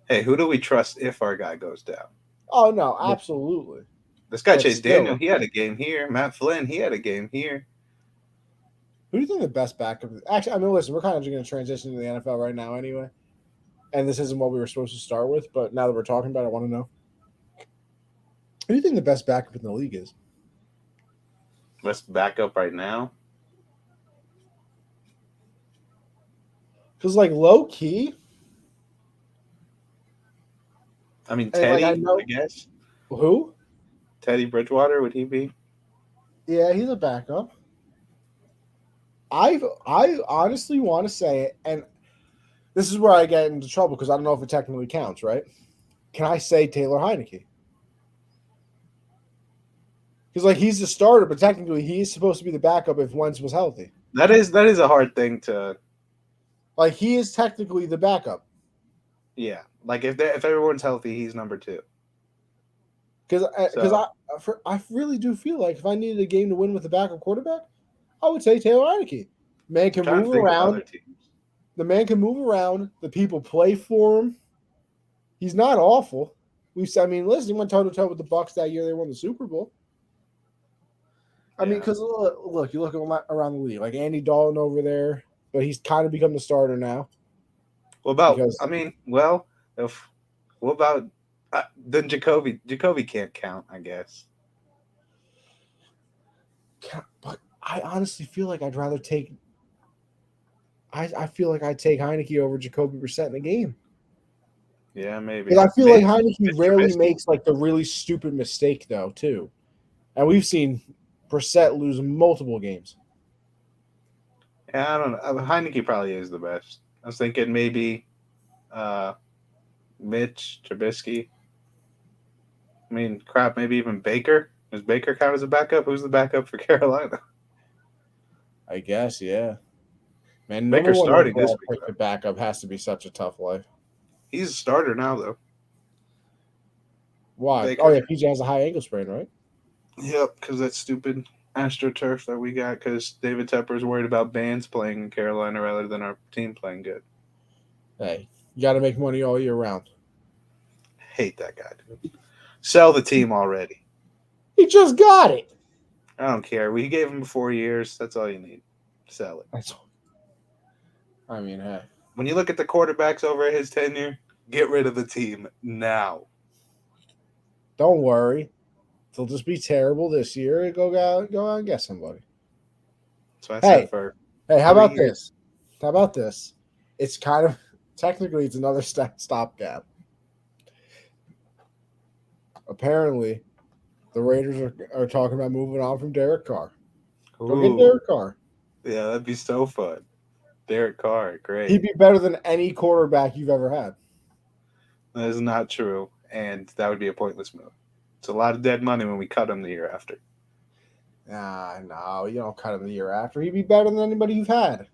hey, who do we trust if our guy goes down? Oh no, absolutely. This guy Chase Daniel, he had a game here. Matt Flynn, he had a game here. Who do you think the best backup is? Actually, I mean, listen, we're kind of just going to transition to the NFL right now anyway. And this isn't what we were supposed to start with, but now that we're talking about it, I want to know. Who do you think the best backup in the league is? Best backup right now? Because, like, low-key. I mean, Teddy, I guess. Who? Teddy Bridgewater, would he be? Yeah, he's a backup. I honestly want to say it, and this is where I get into trouble because I don't know if it technically counts, right? Can I say Taylor Heineke? Because like he's the starter, but technically he's supposed to be the backup if Wentz was healthy. That is a hard thing to. Like he is technically the backup. Yeah, like if everyone's healthy, he's number 2. Because I really do feel like if I needed a game to win with a backup quarterback, I would say Taylor Heineke. Man can move around. The man can move around. The people play for him. He's not awful. Listen, he went toe-to-toe with the Bucs that year. They won the Super Bowl. I mean, because look, you look around the league. Like Andy Dalton over there, but he's kind of become the starter now. What about, what about then Jacoby? Jacoby can't count, I guess. But I honestly feel like I'd rather take. I feel like I'd take Heineke over Jacoby Brissett in the game. Yeah, maybe. Because I feel Maybe like Heineke rarely Trubisky. makes like the really stupid mistake though, too. And we've seen Brissett lose multiple games. Yeah, I don't know. Heineke probably is the best. I was thinking maybe Mitch Trubisky. I mean, crap, maybe even Baker. Does Baker count as a backup? Who's the backup for Carolina? I guess, yeah. Man, number Baker's one starting this overall week. pick to backup has to be such a tough life. He's a starter now, though. Why? Baker. Oh yeah, PJ has a high ankle sprain, right? Yep, because that stupid AstroTurf that we got because David Tepper's worried about bands playing in Carolina rather than our team playing good. Hey, you got to make money all year round. Hate that guy, dude. Sell the team already. He just got it. I don't care. We gave him 4 years. That's all you need. Sell it. That's. I mean, hey. When you look at the quarterbacks over his tenure, get rid of the team now. Don't worry. They'll just be terrible this year. Go out and get somebody. So I said for how about this? How about this? It's kind of technically it's another stopgap. Apparently, the Raiders are talking about moving on from Derek Carr. Go get Derek Carr. Yeah, that'd be so fun. Derek Carr, great. He'd be better than any quarterback you've ever had. That is not true, and that would be a pointless move. It's a lot of dead money when we cut him the year after. No, you don't cut him the year after. He'd be better than anybody you've had.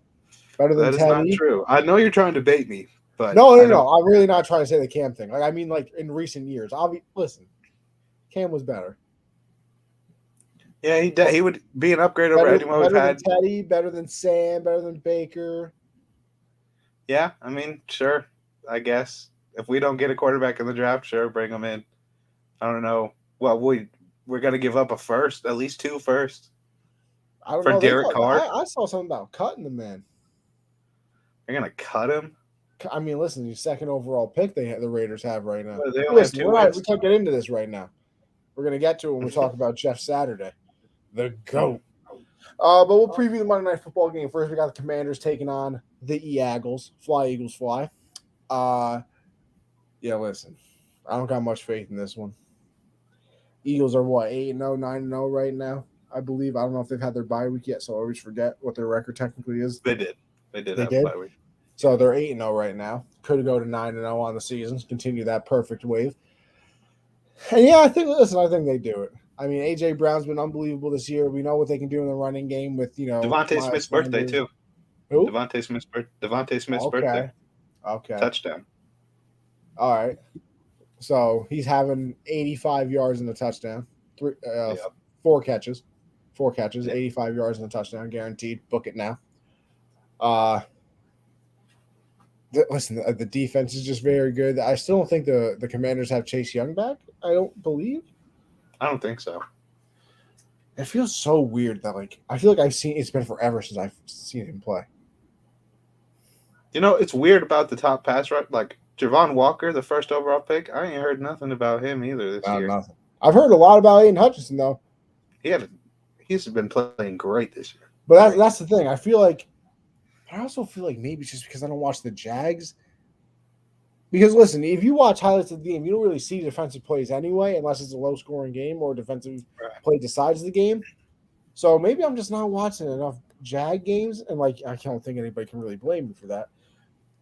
Better than that is Teddy. Not true. I know you're trying to bait me, but no. I'm really not trying to say the Cam thing. Like I mean, like in recent years. Listen, Cam was better. Yeah, he would be an upgrade over anyone we've had. Better than Teddy, better than Sam, better than Baker. Yeah, I mean, sure, I guess. If we don't get a quarterback in the draft, sure, bring him in. I don't know. Well, we're going to give up a first, at least 2 firsts. I don't for know. Derek Carr. I saw something about cutting the man. They're going to cut him? I mean, listen, the second overall pick the Raiders have right now. Well, they only have 2 wins. We can't get into this right now. We're going to get to it when we talk about Jeff Saturday, the GOAT. But we'll preview the Monday Night Football game. First, we got the Commanders taking on the Eagles. Fly, Eagles, fly. Yeah, listen, I don't got much faith in this one. Eagles are what, 8-0, 9-0 right now, I believe. I don't know if they've had their bye week yet, so I always forget what their record technically is. They did have a bye week. So they're 8-0 right now. Could go to 9-0 on the season, continue that perfect wave. And yeah, I think they do it. I mean, AJ Brown's been unbelievable this year. We know what they can do in the running game with, Devontae Smith's birthday too. Who? Devontae Smith's birthday. Okay. Touchdown. All right. So he's having 85 yards in the touchdown. 4 catches. 85 yards in the touchdown, guaranteed. Book it now. Listen, the defense is just very good. I still don't think the Commanders have Chase Young back. I don't believe. I don't think so. It feels so weird that I feel like it's been forever since I've seen him play. It's weird about the top pass rush. Like Javon Walker, the first overall pick, I ain't heard nothing about him either this year. Nothing. I've heard a lot about Aiden Hutchinson though. He's been playing great this year. But that's the thing. I also feel like maybe it's just because I don't watch the Jags. Because listen, if you watch highlights of the game, you don't really see defensive plays anyway, unless it's a low-scoring game or a defensive play decides the game. So maybe I'm just not watching enough Jag games, and I don't think anybody can really blame me for that.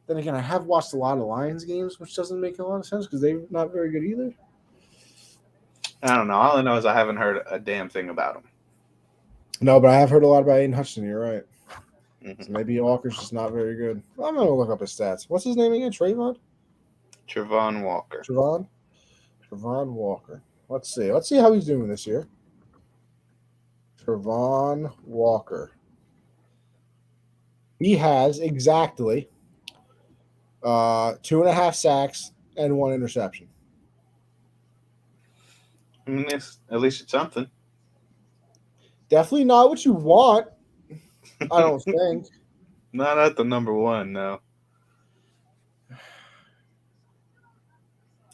Then again, I have watched a lot of Lions games, which doesn't make a lot of sense because they're not very good either. I don't know. All I know is I haven't heard a damn thing about him. No, but I have heard a lot about Aiden Hutchinson. You're right. Mm-hmm. So maybe Walker's just not very good. Well, I'm going to look up his stats. What's his name again? Trayvon Walker. Trayvon Walker. Let's see how he's doing this year. Trayvon Walker. He has exactly 2.5 sacks and 1 interception. I mean, at least it's something. Definitely not what you want, I don't think. Not at the number 1, no.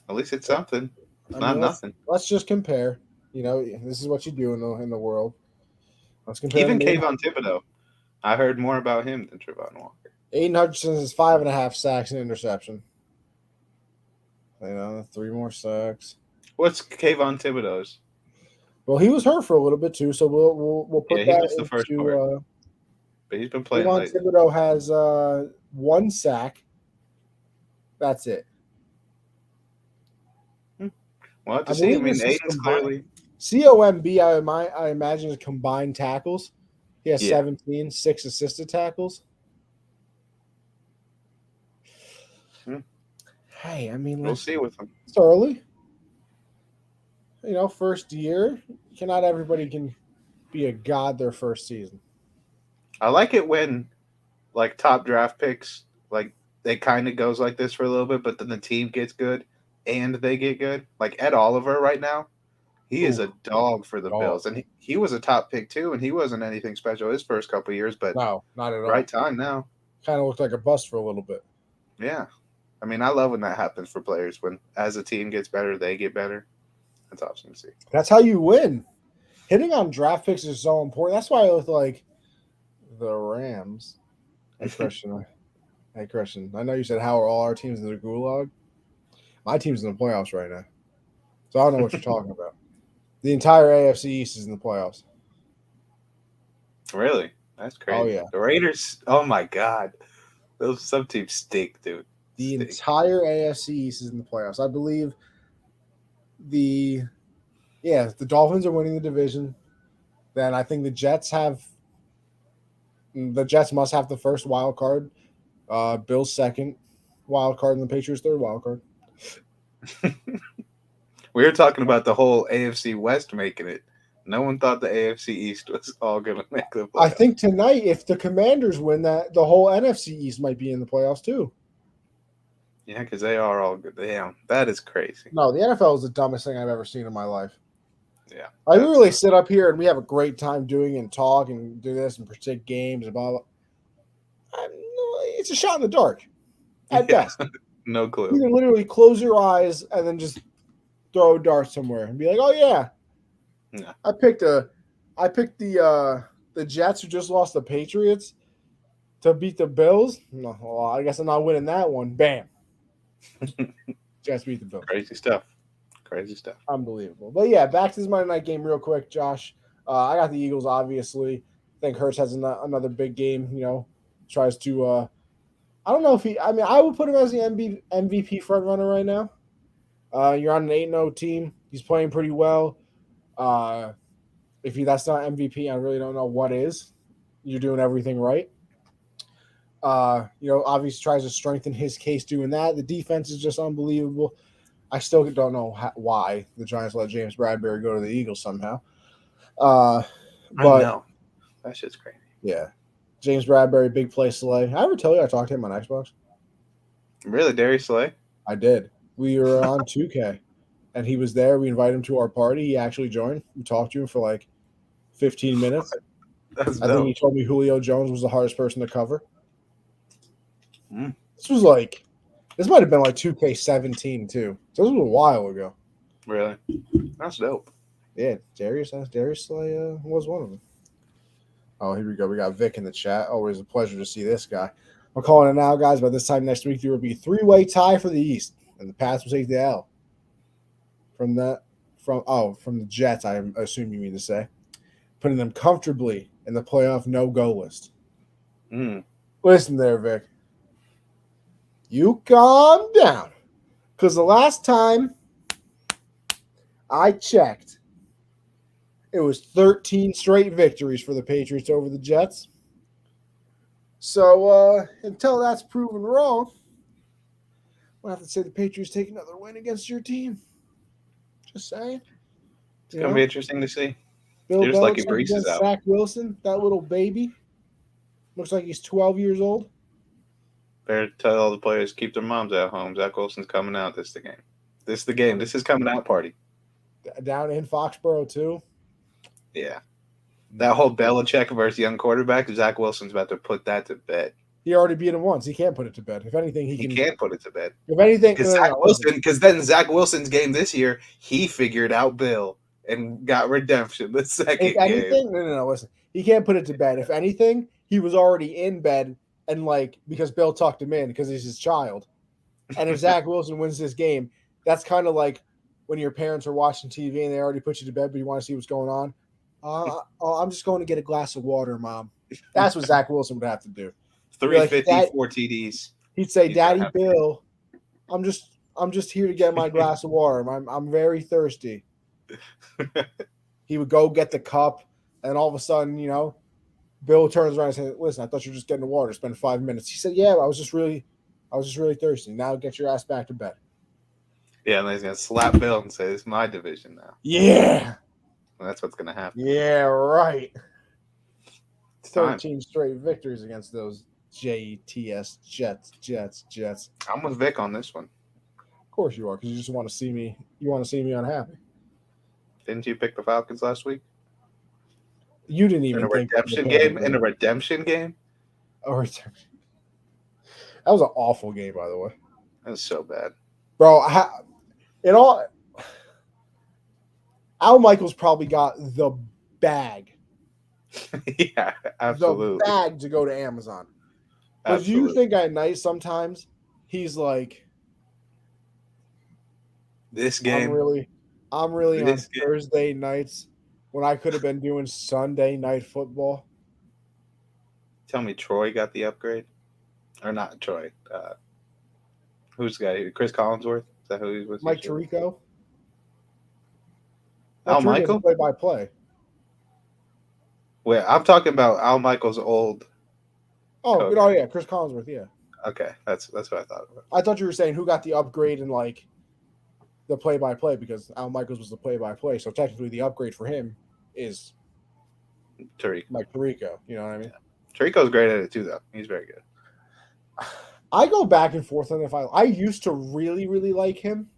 At least it's something. It's not nothing. Let's just compare. This is what you do in the world. Let's compare Even them. Kayvon Thibodeau. I heard more about him than Trevon Walker. Aiden Hutchinson has 5.5 sacks and interception. 3 more sacks. What's Kayvon Thibodeau's? Well, he was hurt for a little bit too, so we'll put that missed the first part. But he's been playing late. Thibodeau has 1 sack. That's it. Well, to see. I mean, Aiden's clearly COMB. I imagine is combined tackles. He has 17, 6 assisted tackles. Hey, I mean, we'll see with him. It's early. First year. Not everybody can be a god their first season. I like it when, like, top draft picks, like, it kind of goes like this for a little bit, but then the team gets good and they get good. Like Ed Oliver right now, he is a dog for the Bills. And he was a top pick too, and he wasn't anything special his first couple of years, but no, not at all. Right time now. Kind of looked like a bust for a little bit. Yeah. I mean, I love when that happens for players. When as a team gets better, they get better. That's awesome to see. That's how you win. Hitting on draft picks is so important. That's why I look like the Rams. Hey, Christian. I know you said, how are all our teams in the gulag? My team's in the playoffs right now. So I don't know what you're talking about. The entire AFC East is in the playoffs. Really? That's crazy. Oh, yeah. The Raiders, oh, my God. Some teams stink, dude. The entire AFC East is in the playoffs. I believe the Dolphins are winning the division. Then I think the Jets must have the first wild card. Bills second wild card, and the Patriots third wild card. We were talking about the whole AFC West making it. No one thought the AFC East was all going to make the playoffs. I think tonight, if the Commanders win that, the whole NFC East might be in the playoffs too. Yeah, because they are all good. Damn, that is crazy. No, the NFL is the dumbest thing I've ever seen in my life. Yeah. I literally sit up here and we have a great time doing and talk and do this and predict games and blah, blah. It's a shot in the dark at best. No clue. You can literally close your eyes and then just throw a dart somewhere and be like, "Oh yeah, no. I picked the Jets who just lost the Patriots to beat the Bills. No, well, I guess I'm not winning that one. Bam, Jets beat the Bills. Crazy stuff. Unbelievable. But yeah, back to this Monday night game real quick, Josh. I got the Eagles. Obviously, I think Hurts has another big game. Tries to. I don't know if he. I mean, I would put him as the MVP front runner right now. You're on an 8-0 team. He's playing pretty well. If that's not MVP, I really don't know what is. You're doing everything right. Obviously tries to strengthen his case doing that. The defense is just unbelievable. I still don't know why the Giants let James Bradberry go to the Eagles somehow. But I know. That shit's crazy. Yeah. James Bradberry, big play Slay. I ever tell you I talked to him on Xbox? Really? Darius Slay? I did. We were on 2K, and he was there. We invited him to our party. He actually joined. We talked to him for like 15 minutes. I think he told me Julio Jones was the hardest person to cover. This might have been like 2K17 too. So this was a while ago. Really? That's dope. Yeah, Darius Slay was one of them. Oh, here we go. We got Vic in the chat. Always a pleasure to see this guy. I'm calling it now, guys. By this time next week, there will be a 3-way tie for the East, and the Pats will take the L. From the Jets, I assume you mean to say, putting them comfortably in the playoff no-go list. Listen there, Vic. You calm down, because the last time I checked, it was 13 straight victories for the Patriots over the Jets. So until that's proven wrong, we'll have to say the Patriots take another win against your team. Just saying. It's going to be interesting to see. Bill Just Belichick like Brees is out. Zach Wilson, that little baby. Looks like he's 12 years old. Better tell all the players, keep their moms at home. Zach Wilson's coming out. This is the game. This is the game. This is coming out party. Down in Foxborough, too. Yeah. That whole Belichick versus young quarterback, Zach Wilson's about to put that to bed. He already beat him once. He can't put it to bed. If anything, he can put it to bed. If anything, because then Zach Wilson's game this year, he figured out Bill and got redemption the second game. No, listen. He can't put it to bed. If anything, he was already in bed and because Bill tucked him in because he's his child. And if Zach Wilson wins this game, that's kind of like when your parents are watching TV and they already put you to bed, but you want to see what's going on. I'm just going to get a glass of water, Mom. That's what Zach Wilson would have to do. 350, 4 TDs. He'd say, Daddy Bill, I'm just here to get my glass of water. I'm very thirsty. He would go get the cup, and all of a sudden, Bill turns around and says, "Listen, I thought you were just getting the water. Spend 5 minutes." He said, "Yeah, I was just really thirsty. Now get your ass back to bed." Yeah, and he's gonna slap Bill and say, "It's my division now." Yeah, and that's what's gonna happen. Yeah, right. 13 straight victories against those JETS Jets. I'm with Vic on this one. Of course you are, because you just want to see me. You want to see me unhappy. Didn't you pick the Falcons last week? You didn't even think redemption game. In a redemption game. Oh, redemption. That was an awful game, by the way. That was so bad, bro. Al Michaels probably got the bag. Yeah, absolutely. The bag to go to Amazon. But do you think at night sometimes he's like, this game? I'm really on Thursday nights when I could have been doing Sunday night football. Tell me Troy got the upgrade? Or not Troy. Who's the guy? Chris Collinsworth? Is that who he was? Mike Tirico? Al Michael? Play-by-play. Wait, I'm talking about Al Michael's old. Oh, yeah, Chris Collinsworth, yeah. Okay, that's what I thought. I thought you were saying who got the upgrade in the play-by-play, because Al Michaels was the play-by-play. So technically, the upgrade for him is Tirico. Mike Tirico. You know what I mean? Yeah. Tirico's great at it too, though. He's very good. I go back and forth on if I used to really, really like him.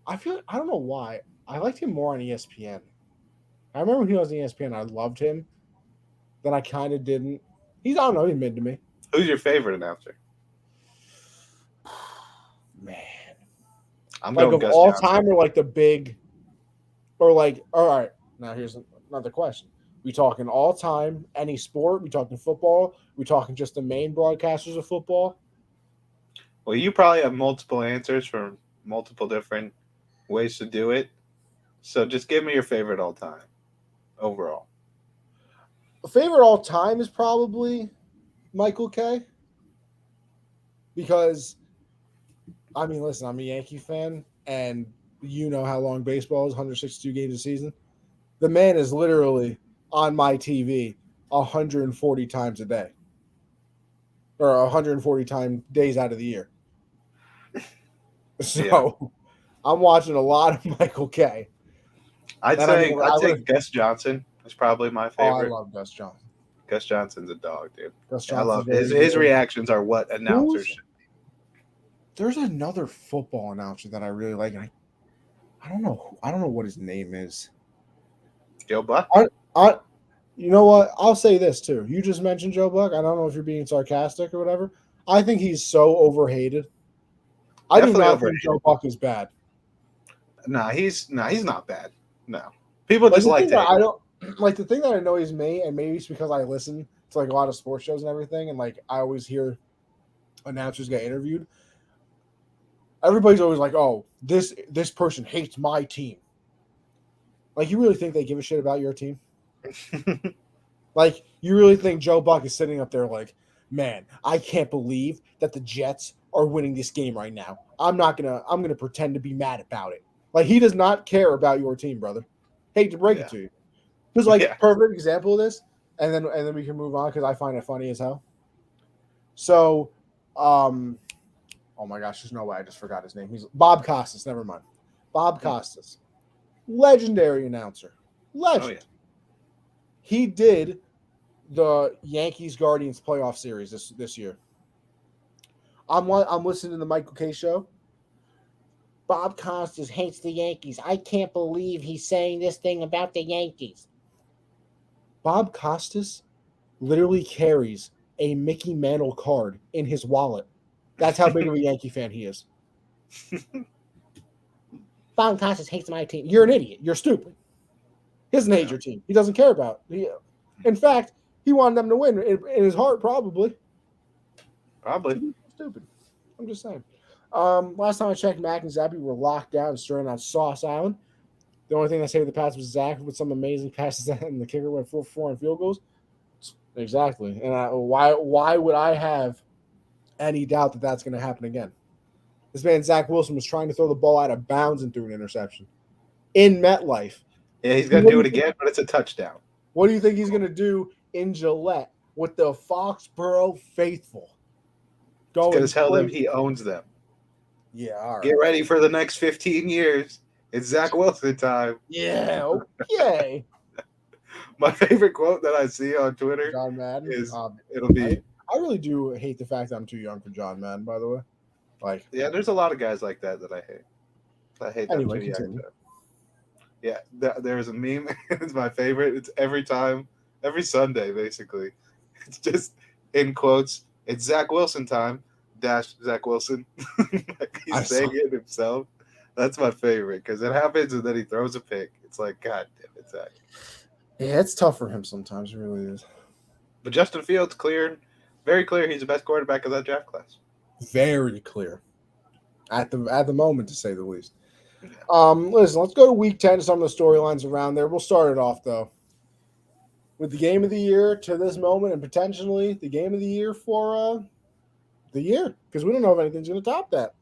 I don't know why. I liked him more on ESPN. I remember when he was on ESPN, I loved him. Then I kind of didn't. He's mid to me. Who's your favorite announcer? Man. I'm going of Gus all Johnson. time, or the big, or all right, now here's another question. We talking all time, any sport? We talking football? We talking just the main broadcasters of football? Well, you probably have multiple answers for multiple different ways to do it. So just give me your favorite all time, overall. Favorite all time is probably Michael Kay. Because, listen, I'm a Yankee fan, and you know how long baseball is, 162 games a season. The man is literally on my TV 140 times a day. Or 140 days out of the year. So, I'm watching a lot of Michael Kay. I'd say Gus Johnson is probably my favorite. Oh, I love Gus Johnson. Gus Johnson's a dog, dude. I love his reactions are what announcers should be. There's another football announcer that I really like. I don't know what his name is. Joe Buck? You know what? I'll say this too. You just mentioned Joe Buck. I don't know if you're being sarcastic or whatever. I think he's so overhated. I do not think Joe Buck is bad. He's not bad. No. People just like that. I don't the thing that annoys me, and maybe it's because I listen to a lot of sports shows and everything, and I always hear announcers get interviewed. Everybody's always like, "Oh, this person hates my team." You really think they give a shit about your team? You really think Joe Buck is sitting up there man, I can't believe that the Jets are winning this game right now. I'm gonna pretend to be mad about it. He does not care about your team, brother. Hate to break it to you. Because perfect example of this, and then we can move on because I find it funny as hell. So, oh my gosh, there's no way I just forgot his name. He's Bob Costas. Never mind. Bob Costas, legendary announcer, legend. Oh, yeah. He did the Yankees Guardians playoff series this year. I'm listening to the Michael Kay show. Bob Costas hates the Yankees. I can't believe he's saying this thing about the Yankees. Bob Costas literally carries a Mickey Mantle card in his wallet. That's how big of a Yankee fan he is. Bob Costas hates my team. You're an idiot. You're stupid. He doesn't hate your team. He doesn't care about it. In fact, he wanted them to win in his heart, probably. Probably. Stupid. I'm just saying. Last time I checked, Mac and Zappy were locked down and stirring on Sauce Island. The only thing that saved the pass was Zach with some amazing passes, and the kicker went 4-4 on field goals. Exactly. And why would I have any doubt that that's going to happen again? This man, Zach Wilson, was trying to throw the ball out of bounds and threw an interception in MetLife. Yeah, he's going to do it again, but it's a touchdown. What do you think he's going to do in Gillette with the Foxborough faithful? Going to tell them he owns them. Yeah, all right. Get ready for the next 15 years. It's Zach Wilson time. Yeah, okay. My favorite quote that I see on Twitter John Madden is it'll be. I really do hate the fact that I'm too young for John Madden, by the way. Like, yeah, there's a lot of guys like that I hate. I hate them too young. Yeah, there's a meme. It's my favorite. It's every Sunday, basically. It's just in quotes. It's Zach Wilson time. Dash Zach Wilson. Like he's saying it himself. That's my favorite because it happens and then he throws a pick. It's like, God damn it, Zach. Yeah, it's tough for him sometimes. It really is. But Justin Fields very clear. He's the best quarterback of that draft class. Very clear. At the moment, to say the least. Listen, let's go to week 10, some of the storylines around there. We'll start it off, though, with the game of the year to this moment and potentially the game of the year for the year, because we don't know if anything's going to top that.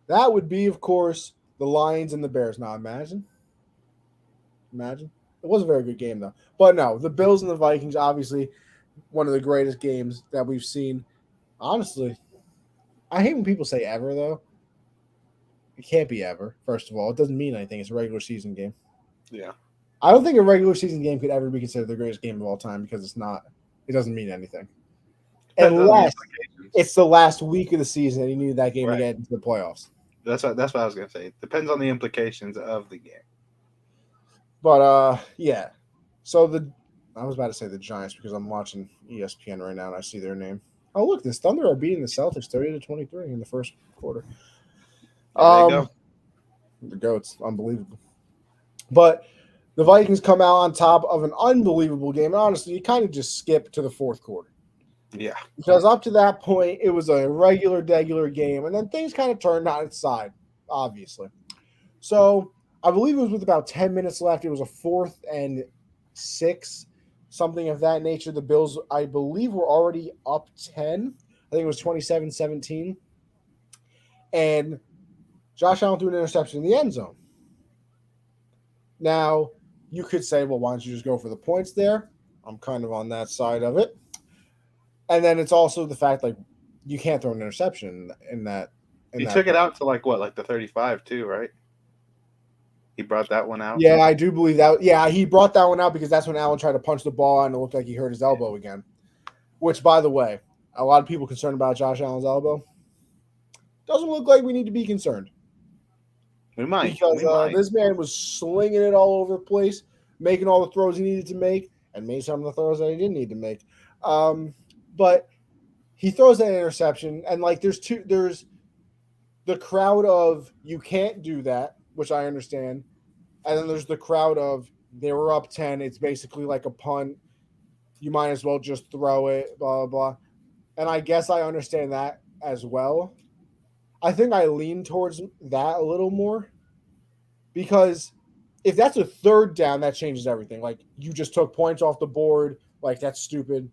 That would be, of course, the Lions and the Bears. Now, imagine. It was a very good game, though. But no, the Bills and the Vikings, obviously, one of the greatest games that we've seen. Honestly, I hate when people say ever, though. It can't be ever, first of all. It doesn't mean anything. It's a regular season game. Yeah. I don't think a regular season game could ever be considered the greatest game of all time because it's not. It doesn't mean anything. Unless it's the last week of the season and you need that game to get into the playoffs. That's what I was going to say. It depends on the implications of the game. But, yeah. So I was about to say the Giants because I'm watching ESPN right now and I see their name. Oh, look, the Thunder are beating the Celtics 30-23 in the first quarter. There you go. The GOATs, unbelievable. But the Vikings come out on top of an unbelievable game. And honestly, you kind of just skip to the fourth quarter. Yeah. Because up to that point, it was a regular game, and then things kind of turned on its side, obviously. So I believe it was with about 10 minutes left. It was a 4th and 6, something of that nature. The Bills, I believe, were already up 10. I think it was 27-17. And Josh Allen threw an interception in the end zone. Now, you could say, well, why don't you just go for the points there? I'm kind of on that side of it. And then it's also the fact, like, you can't throw an interception in that. He took it out to, like the 35 too, right? He brought that one out? Yeah, I do believe that. Yeah, he brought that one out because that's when Allen tried to punch the ball out and it looked like he hurt his elbow again. Which, by the way, a lot of people concerned about Josh Allen's elbow. Doesn't look like we need to be concerned. We might. Because this man was slinging it all over the place, making all the throws he needed to make, and made some of the throws that he didn't need to make. But he throws that interception, and like there's the crowd of you can't do that, which I understand, and then there's the crowd of they were up 10. It's basically like a punt. You might as well just throw it, blah, blah, blah. And I guess I understand that as well. I think I lean towards that a little more because if that's a 3rd down, that changes everything. Like you just took points off the board. Like that's stupid.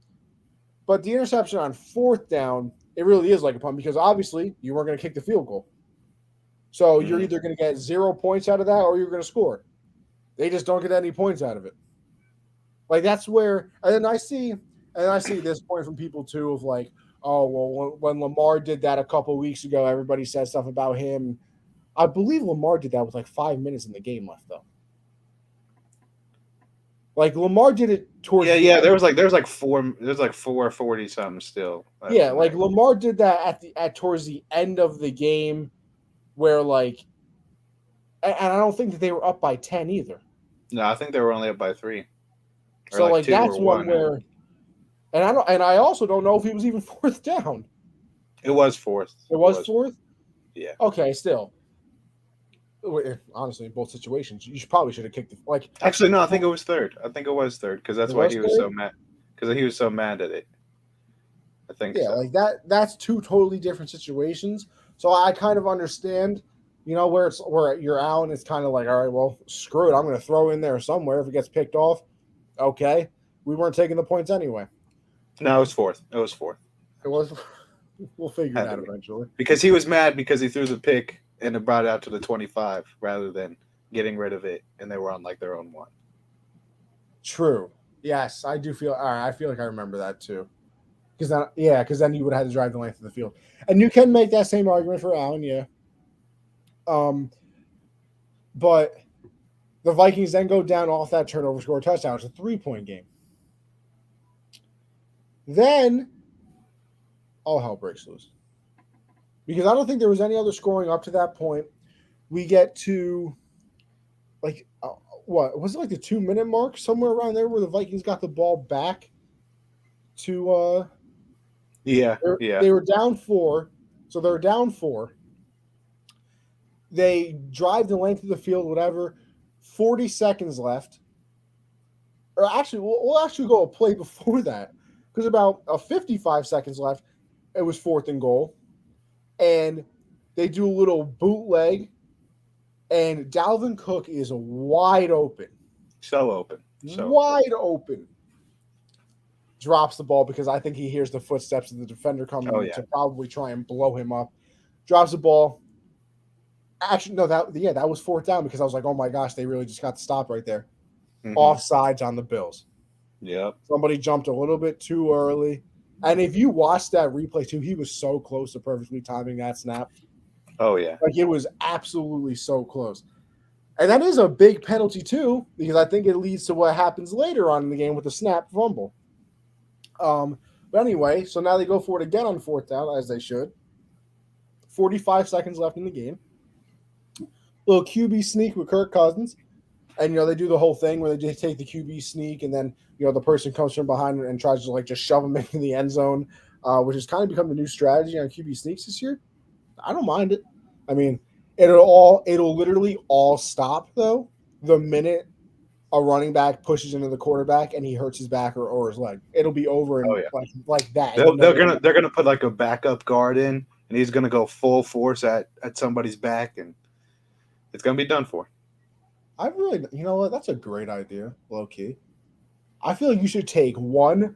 But the interception on 4th down, it really is like a punt because obviously you weren't going to kick the field goal. So you're either going to get 0 points out of that or you're going to score. They just don't get any points out of it. Like that's where, and then I see this point from people too of like, oh, well, when Lamar did that a couple of weeks ago, everybody said stuff about him. I believe Lamar did that with like 5 minutes in the game left though. Like Lamar did it towards there was like 440 something still. Yeah, like Lamar did that at towards the end of the game where like and I don't think that they were up by 10 either. No, I think they were only up by 3. So like that's one where and I also don't know if he was even 4th down. It was 4th. It was 4th? Yeah. Okay, still. Honestly, in both situations, you probably should have kicked it. Like, Actually, no, I think it was third. I think it was third because it that's why was he was so third. mad. Because he was so mad at it. I think Yeah, so. like that's two totally different situations. So I kind of understand, where you're out and it's kind of like, all right, well, screw it. I'm going to throw in there somewhere. If it gets picked off, okay. We weren't taking the points anyway. No, it was fourth. It was fourth. It was. We'll figure it Had to out be. eventually. Because he was mad because he threw the pick and it brought it out to the 25 rather than getting rid of it and they were on like their own one. True. Yes, I do feel. All right, I feel like I remember that too. Because then you would have had to drive the length of the field, and you can make that same argument for Allen. Yeah. Um, but the Vikings then go down off that turnover, score a touchdown. It's a 3-point game. Then all hell breaks loose because I don't think there was any other scoring up to that point. We get to like what was it, like the 2-minute mark, somewhere around there, where the Vikings got the ball back to Yeah. they were down 4, so they're down 4. They drive the length of the field, whatever. 40 seconds left, or actually, we'll actually go a play before that because about 55 seconds left. It was 4th and goal, and they do a little bootleg, and Dalvin Cook is wide open. So open. Wide open. Drops the ball because I think he hears the footsteps of the defender coming to probably try and blow him up. Drops the ball. Actually, no, that was 4th down because I was like, oh my gosh, they really just got to stop right there. Mm-hmm. Offsides on the Bills. Yep. Somebody jumped a little bit too early. And if you watch that replay too, he was so close to perfectly timing that snap. Oh, yeah. Like, it was absolutely so close. And that is a big penalty too, because I think it leads to what happens later on in the game with the snap fumble. But anyway, so now they go for it again on 4th down, as they should. 45 seconds left in the game. Little QB sneak with Kirk Cousins. And, they do the whole thing where they just take the QB sneak and then, the person comes from behind and tries to, just shove him into the end zone, which has kind of become the new strategy on QB sneaks this year. I don't mind it. I mean, it'll literally all stop, though, the minute a running back pushes into the quarterback and he hurts his back or his leg. It'll be over and like that. They're gonna put like a backup guard in, and he's gonna go full force at somebody's back, and it's gonna be done for. I really, you know what? That's a great idea, low key. I feel like you should take one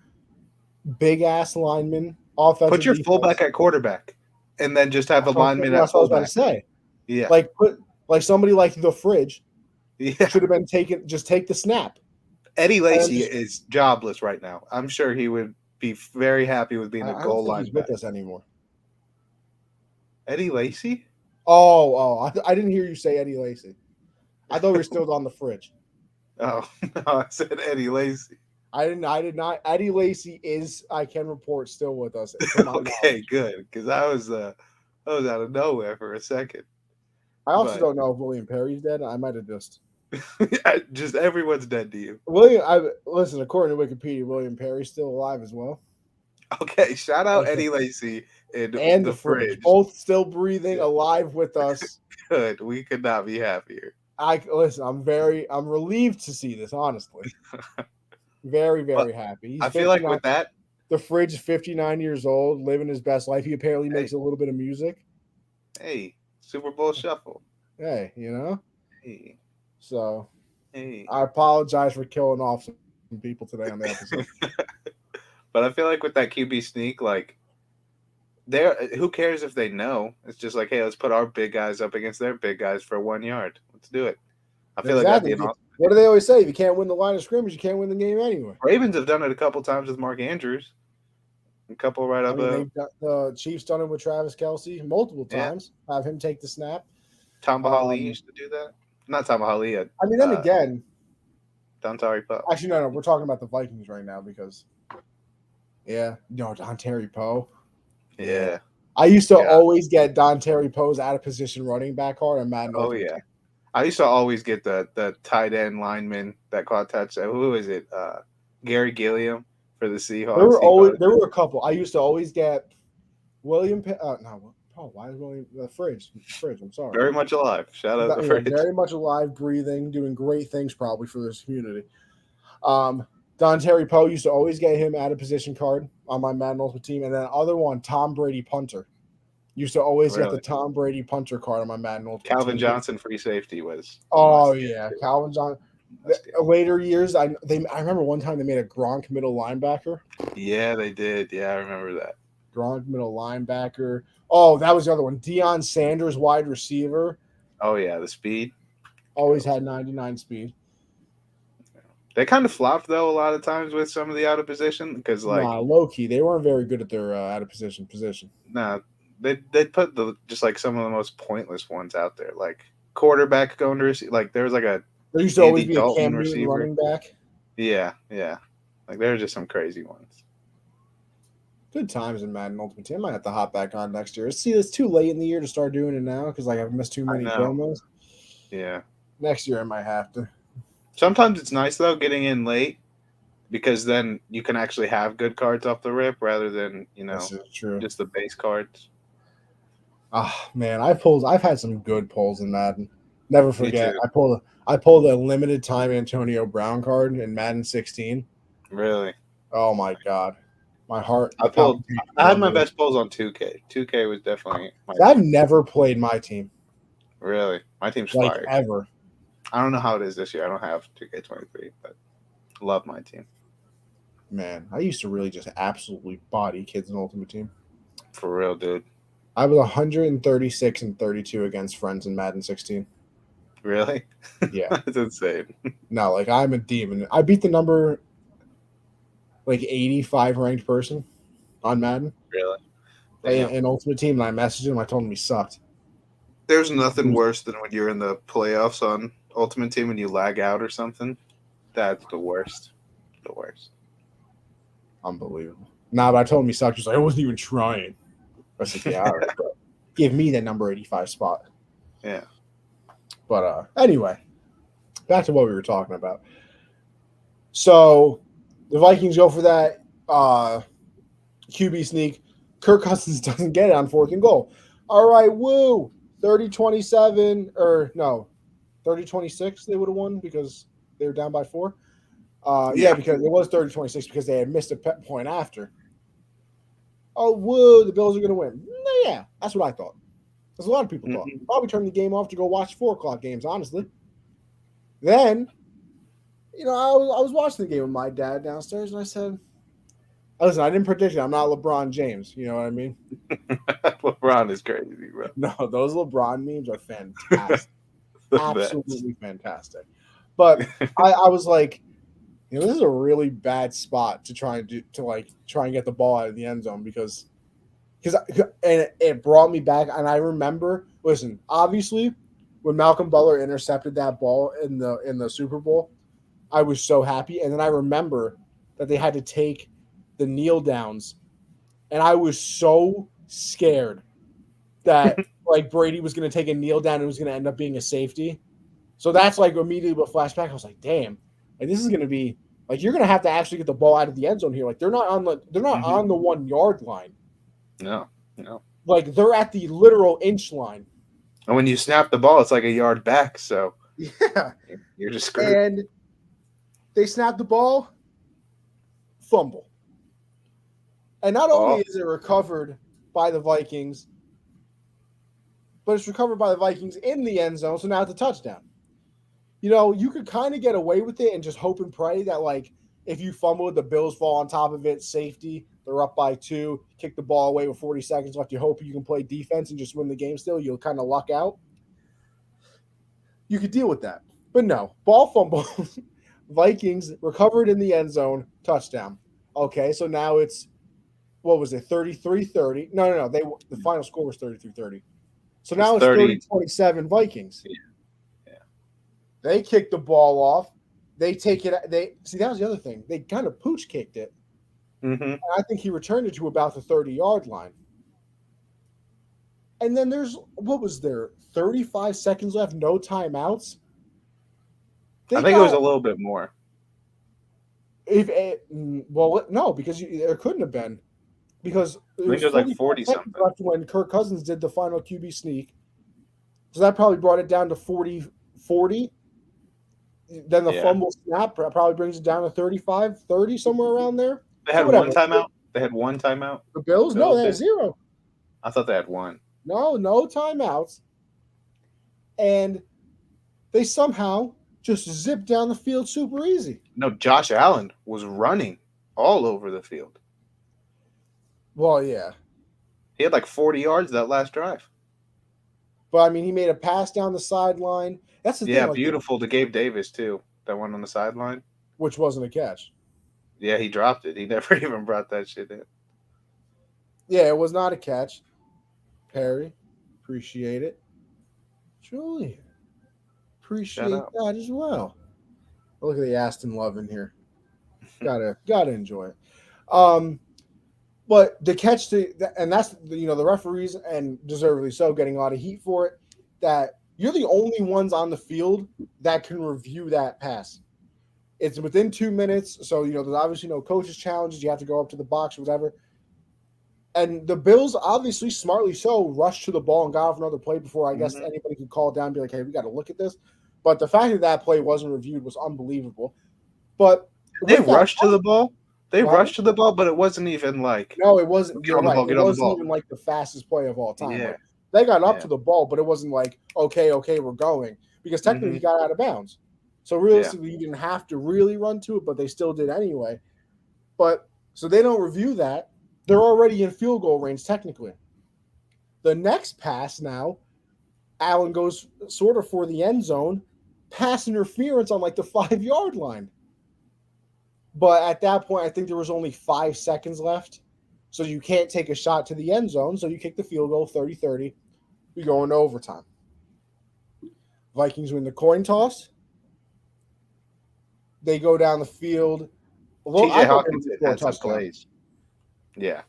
big ass lineman offensive. Put your fullback at quarterback, and then just have a lineman at fullback. That's what I was about to say. Yeah, like somebody like the Fridge. Yeah, should have been taken. Just take the snap. Eddie Lacy is jobless right now. I'm sure he would be very happy with being a goal line. He's with us anymore. Eddie Lacy? Oh! I didn't hear you say Eddie Lacy. I thought we were still on the Fridge. Oh no! I said Eddie Lacy. I did not. Eddie Lacy is, I can report, still with us. Okay, good. Because I was out of nowhere for a second. I also don't know if William Perry's dead. I might have just. Just everyone's dead to you. Listen, according to Wikipedia, William Perry's still alive as well. Okay, shout out Eddie Lacy and the Fridge. Both still breathing, alive with us. Good. We could not be happier. I'm relieved to see this, honestly. Very, very happy. I feel like with that, the Fridge is 59 years old, living his best life. He apparently makes a little bit of music. Hey, Super Bowl Shuffle. Hey, Hey. So, I apologize for killing off some people today on the episode. But I feel like with that QB sneak, who cares if they know? It's just like, hey, let's put our big guys up against their big guys for 1 yard. Let's do it. I feel like that'd be an awesome. What do they always say? If you can't win the line of scrimmage, you can't win the game anyway. Ravens have done it a couple times with Mark Andrews. A couple right up. The Chiefs done it with Travis Kelce multiple times. Yeah. Have him take the snap. Tom Bahali used to do that. Not Tom Bahali. Then again, Dontari Poe. Actually, no. We're talking about the Vikings right now because, Dontari Poe. Yeah. I used to always get Dontari Poe's out of position running back hard and Madden. Oh yeah. I used to always get the tight end lineman that caught touchdown. Who is it? Gary Gilliam for the Seahawks. There were a couple. I used to always get Oh, why is going the fridge? Fridge. I'm sorry. Very much alive. Shout out the fridge. Very much alive, breathing, doing great things probably for this community. Don Terry Poe used to always get him out of position card on my Madden Ultimate team, and then other one, Tom Brady punter. Used to always get the Tom Brady punter card on my Madden Ultimate Calvin team. Johnson free safety was. Oh yeah, Calvin Johnson. Later years, I remember one time they made a Gronk middle linebacker. Yeah, they did. Yeah, I remember that. Gronk middle linebacker. Oh, that was the other one. Deion Sanders wide receiver. Oh yeah, the speed. Always had 99 speed. They kind of flopped though a lot of times with some of the out of position because low key they weren't very good at their out of position. Nah, they put just like some of the most pointless ones out there, like quarterback going to receive. Like there was like a there used to always be a Cam Newton running back. Yeah, like there were just some crazy ones. Good times in Madden Ultimate Team. I might have to hop back on next year. See, it's too late in the year to start doing it now because I've missed too many promos. Yeah, next year I might have to. Sometimes it's nice though getting in late because then you can actually have good cards off the rip rather than just the base cards. Oh man, I've had some good pulls in Madden. Never forget. I pulled a limited time Antonio Brown card in Madden 16. Really? Oh my god. My heart. I had my best pulls on 2K. 2K was definitely I've never played my team. Really? My team's fire. Ever. I don't know how it is this year. I don't have 2K23, but love my team. Man, I used to really just absolutely body kids in Ultimate Team. For real, dude. I was 136 and 32 against friends in Madden 16. Really? Yeah. That's insane. No, I'm a demon. I beat the number 85 ranked person on Madden. Really? In Ultimate Team, and I messaged him. I told him he sucked. There's nothing worse than when you're in the playoffs on Ultimate Team and you lag out or something. That's the worst. The worst. Unbelievable. Nah, but I told him he sucked. He's like, I wasn't even trying. I said, yeah, all right, bro. Give me that number 85 spot. Yeah. But anyway, back to what we were talking about. So the Vikings go for that QB sneak. Kirk Cousins doesn't get it on 4th and goal. All right, woo. 30-27, or no, 30-26 they would have won because they were down by 4. Yeah, because it was 30-26 because they had missed a point after. Oh, woo, the Bills are going to win. Yeah, that's what I thought. That's what a lot of people thought. Probably turned the game off to go watch 4 o'clock games, honestly. Then, I was watching the game with my dad downstairs, and I said, listen, I didn't predict it. I'm not LeBron James. You know what I mean? LeBron is crazy, bro. No, those LeBron memes are fantastic. Absolutely fantastic. But I was like, this is a really bad spot to try and get the ball out of the end zone because it brought me back. And I remember, listen, obviously when Malcolm Butler intercepted that ball in the Super Bowl, I was so happy. And then I remember that they had to take the kneel downs, and I was so scared that Brady was going to take a kneel down and it was going to end up being a safety. So that's immediately a flashback. I was like, damn, this is going to be you're going to have to actually get the ball out of the end zone here. They're not on the 1 yard line. No. They're at the literal inch line. And when you snap the ball, it's like a yard back. So yeah, you're just screwed. And they snap the ball, fumble. And not only is it recovered by the Vikings, but it's recovered by the Vikings in the end zone, so now it's a touchdown. You could kind of get away with it and just hope and pray that, if you fumble, the Bills fall on top of it, safety, they're up by 2, kick the ball away with 40 seconds left. You hope you can play defense and just win the game still. You'll kind of luck out. You could deal with that. But no, ball fumble, Vikings recovered in the end zone, touchdown. Okay, so now it's, what was it, 33-30? No. The final score was 33-30. So now it's 30-27 Vikings. Yeah. They kicked the ball off. They take it. That was the other thing. They kind of pooch kicked it. Mm-hmm. And I think he returned it to about the 30-yard line. And then what was there? 35 seconds left, no timeouts. I think it was a little bit more. No, because there couldn't have been. because I think it was like 40 something left when Kirk Cousins did the final QB sneak. So that probably brought it down to 40. Then the fumble snap probably brings it down to 35, 30, somewhere around there. They had one timeout? They had one timeout? The Bills? No, they had 0. I thought they had one. No timeouts. And they somehow just zipped down the field super easy. No, Josh Allen was running all over the field. Well, yeah. He had like 40 yards that last drive. But, I mean, he made a pass down the sideline. That's the thing. Yeah, beautiful to Gabe Davis, too. That one on the sideline. Which wasn't a catch. Yeah, he dropped it. He never even brought that shit in. Yeah, it was not a catch. Perry, appreciate it. Julian, appreciate that as well. Look at the Aston Love in here. Gotta enjoy it. But the catch and that's the referees, and deservedly so, getting a lot of heat for it. That you're the only ones on the field that can review that pass. It's within 2 minutes, so there's obviously no coaches' challenges. You have to go up to the box or whatever. And the Bills, obviously, smartly so, rushed to the ball and got off another play before I guess anybody could call it down and be like, hey, we got to look at this. But the fact that play wasn't reviewed was unbelievable. But they rushed to the ball? They rushed to the ball, but it wasn't even like... No, it wasn't. Get on the ball, get on the ball. It wasn't even like the fastest play of all time. Yeah. Like, they got up to the ball, but it wasn't like, okay, we're going. Because technically he got out of bounds. So realistically, you didn't have to really run to it, but they still did anyway. But so they don't review that. They're already in field goal range, technically. The next pass now, Allen goes sort of for the end zone, pass interference on like the 5-yard line. But at that point, I think there was only 5 seconds left. So you can't take a shot to the end zone. So you kick the field goal 30-30. We go into overtime. Vikings win the coin toss. They go down the field. Well, TJ Hawkins had some plays. Yeah.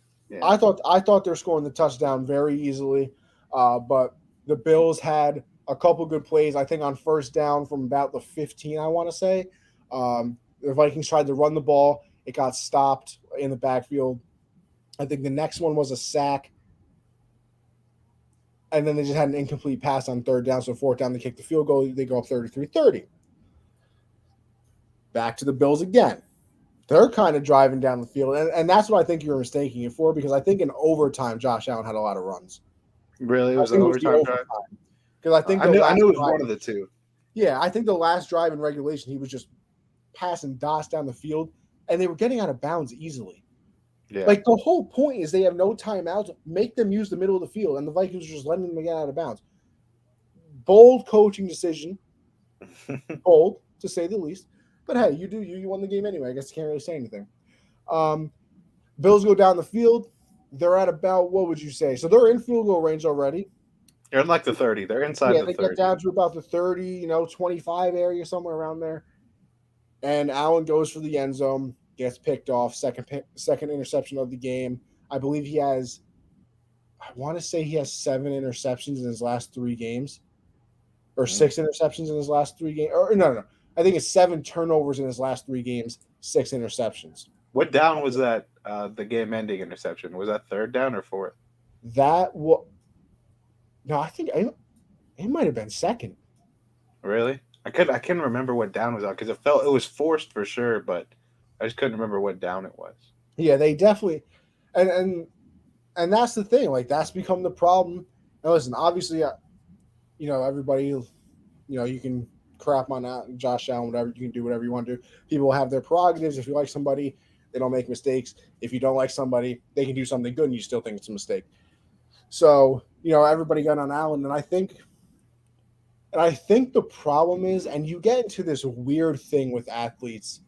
I thought they're scoring the touchdown very easily, but the Bills had a couple good plays. I think on first down from about the 15, I want to say. The Vikings tried to run the ball. It got stopped in the backfield. I think the next one was a sack. And then they just had an incomplete pass on third down. So fourth down, they kick the field goal. They go up 33-30. Back to the Bills again. They're kind of driving down the field. And that's what I think you're mistaking it for, because I think in overtime, Josh Allen had a lot of runs. Really? It was an overtime drive? Because I think I knew it was one of the two. Yeah, I think the last drive in regulation, he was just passing DOS down the field, and they were getting out of bounds easily. Yeah. Like, the whole point is they have no timeouts. Make them use the middle of the field, and the Vikings are just letting them get out of bounds. Bold coaching decision. Bold, to say the least. But hey, you won the game anyway. I guess you can't really say anything. Bills go down the field. They're at about, what would you say? So they're in field goal range already. They're in like the 30. They're inside the 30. Yeah, they get down to about the 30, 25 area, somewhere around there. And Allen goes for the end zone, gets picked off, second interception of the game. I believe he has 7 interceptions in his last 3 games. Or 6 interceptions in his last 3 games. Or no. I think it's 7 turnovers in his last 3 games, 6 interceptions. What down was that? The game-ending interception, was that third down or fourth? I think it might have been second. Really? I couldn't remember what down was on, because it was forced for sure, but I just couldn't remember what down it was. Yeah, they definitely, and that's the thing. Like, that's become the problem. Now, listen, obviously, everybody, you can crap on Josh Allen, whatever, you can do whatever you want to do. People have their prerogatives. If you like somebody, they don't make mistakes. If you don't like somebody, they can do something good and you still think it's a mistake. So, everybody got on Allen, and I think the problem is, and you get into this weird thing with athletes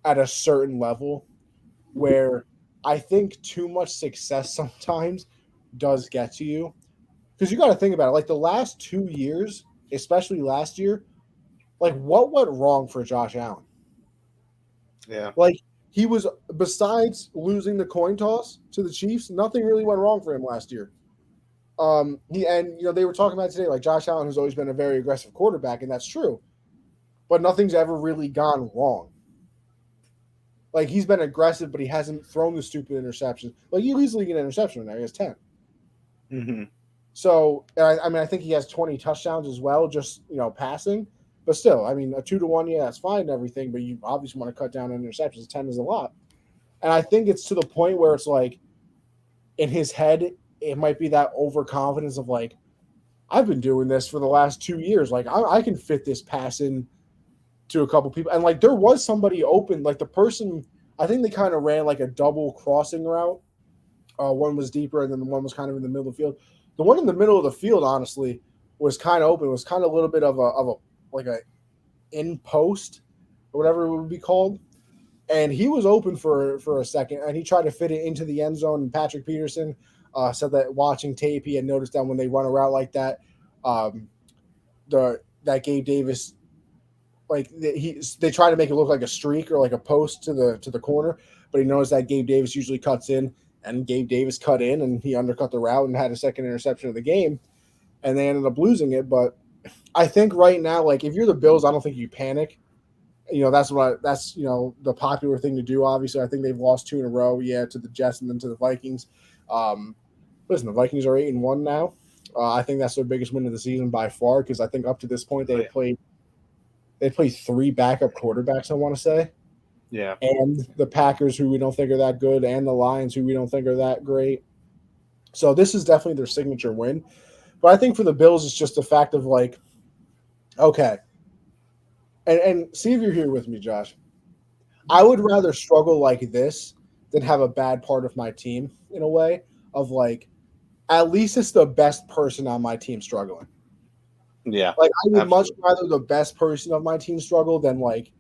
at a certain level where I think too much success sometimes does get to you. Because you got to think about it. Like, the last 2 years, especially last year, like, what went wrong for Josh Allen? Yeah. Like, he was, besides losing the coin toss to the Chiefs, nothing really went wrong for him last year. They were talking about today, like, Josh Allen has always been a very aggressive quarterback, and that's true. But nothing's ever really gone wrong. Like, he's been aggressive, but he hasn't thrown the stupid interceptions. Like, he easily get an interception now. He has 10. Mm-hmm. So, I mean, I think he has 20 touchdowns as well, just, passing. But still, I mean, a 2-1, yeah, that's fine and everything, but you obviously want to cut down on interceptions. 10 is a lot. And I think it's to the point where it's like, in his head, it might be that overconfidence of like, I've been doing this for the last 2 years. Like, I can fit this pass in to a couple people. And like, there was somebody open, like the person, I think they kind of ran like a double crossing route. One was deeper and then the one was kind of in the middle of the field. The one in the middle of the field, honestly, was kind of open. It was kind of a little bit of a like a in post or whatever it would be called. And he was open for a second, and he tried to fit it into the end zone. And Patrick Peterson said that watching tape, he had noticed that when they run a route like that, that Gabe Davis, like they try to make it look like a streak or like a post to the corner, but he noticed that Gabe Davis usually cuts in, and Gabe Davis cut in, and he undercut the route and had a second interception of the game, and they ended up losing it. But I think right now, like if you're the Bills, I don't think you panic. That's the popular thing to do. Obviously, I think they've lost 2 in a row. Yeah, to the Jets and then to the Vikings. Listen, the Vikings are 8-1 now. I think that's their biggest win of the season by far because I think up to this point they played 3 backup quarterbacks. I want to say, yeah, and the Packers, who we don't think are that good, and the Lions, who we don't think are that great. So this is definitely their signature win. But I think for the Bills, it's just the fact of like, okay. And see if you're here with me, Josh. I would rather struggle like this than have a bad part of my team in a way of like, at least it's the best person on my team struggling. Yeah. Like I would much rather the best person of my team struggle than like,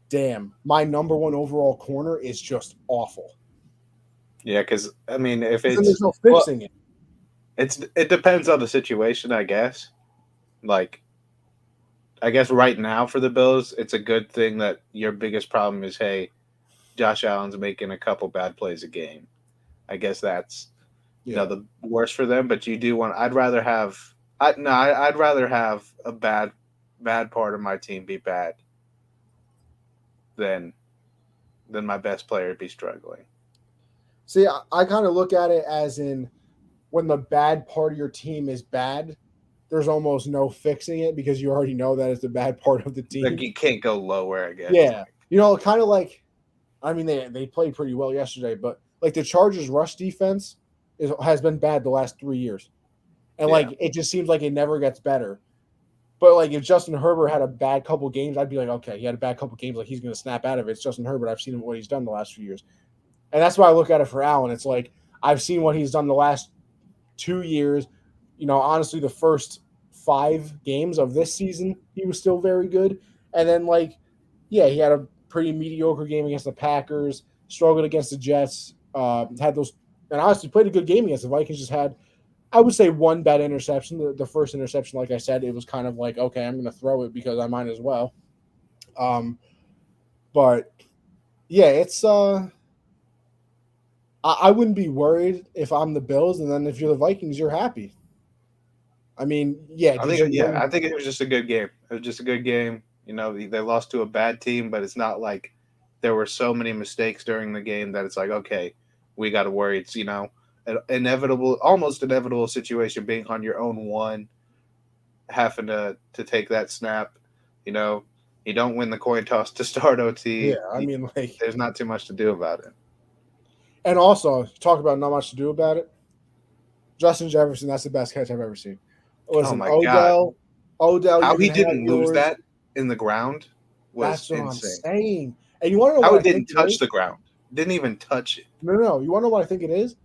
damn, my number 1 overall corner is just awful. Yeah, because I mean, if there's no fixing it. It depends on the situation, I guess. Like, I guess right now for the Bills, it's a good thing that your biggest problem is, hey, Josh Allen's making a couple bad plays a game. I guess that's the worst for them. But you do want. I'd rather have a bad part of my team be bad than my best player be struggling. See, I kind of look at it as in when the bad part of your team is bad, there's almost no fixing it because you already know that it's the bad part of the team. Like you can't go lower, I guess. Yeah. Kind of like, I mean, they played pretty well yesterday, but like the Chargers' rush defense has been bad the last 3 years. And like, it just seems like it never gets better. But like if Justin Herbert had a bad couple games, I'd be like, okay, he had a bad couple games. Like he's going to snap out of it. It's Justin Herbert. I've seen what he's done the last few years. And that's why I look at it for Allen. It's like, I've seen what he's done the last 2 years. Honestly, the first 5 games of this season, he was still very good. And then, he had a pretty mediocre game against the Packers, struggled against the Jets, had those, and honestly played a good game against the Vikings. Just had, I would say, 1 bad interception. The first interception, like I said, it was kind of like, okay, I'm going to throw it because I might as well. But yeah, it's I wouldn't be worried if I'm the Bills, and then if you're the Vikings, you're happy. I mean, yeah. I think it was just a good game. It was just a good game. They lost to a bad team, but it's not like there were so many mistakes during the game that it's like, okay, we got to worry. It's, an almost inevitable situation being on your own 1, having to take that snap. You don't win the coin toss to start OT. Yeah, I mean, there's not too much to do about it. And also, talk about not much to do about it. Justin Jefferson, that's the best catch I've ever seen. Listen, oh my God. Odell. How he didn't lose that in the ground was insane. That's what I'm saying. And you want to know how what it didn't touch the ground? Didn't even touch it. No. You want to know what I think it is?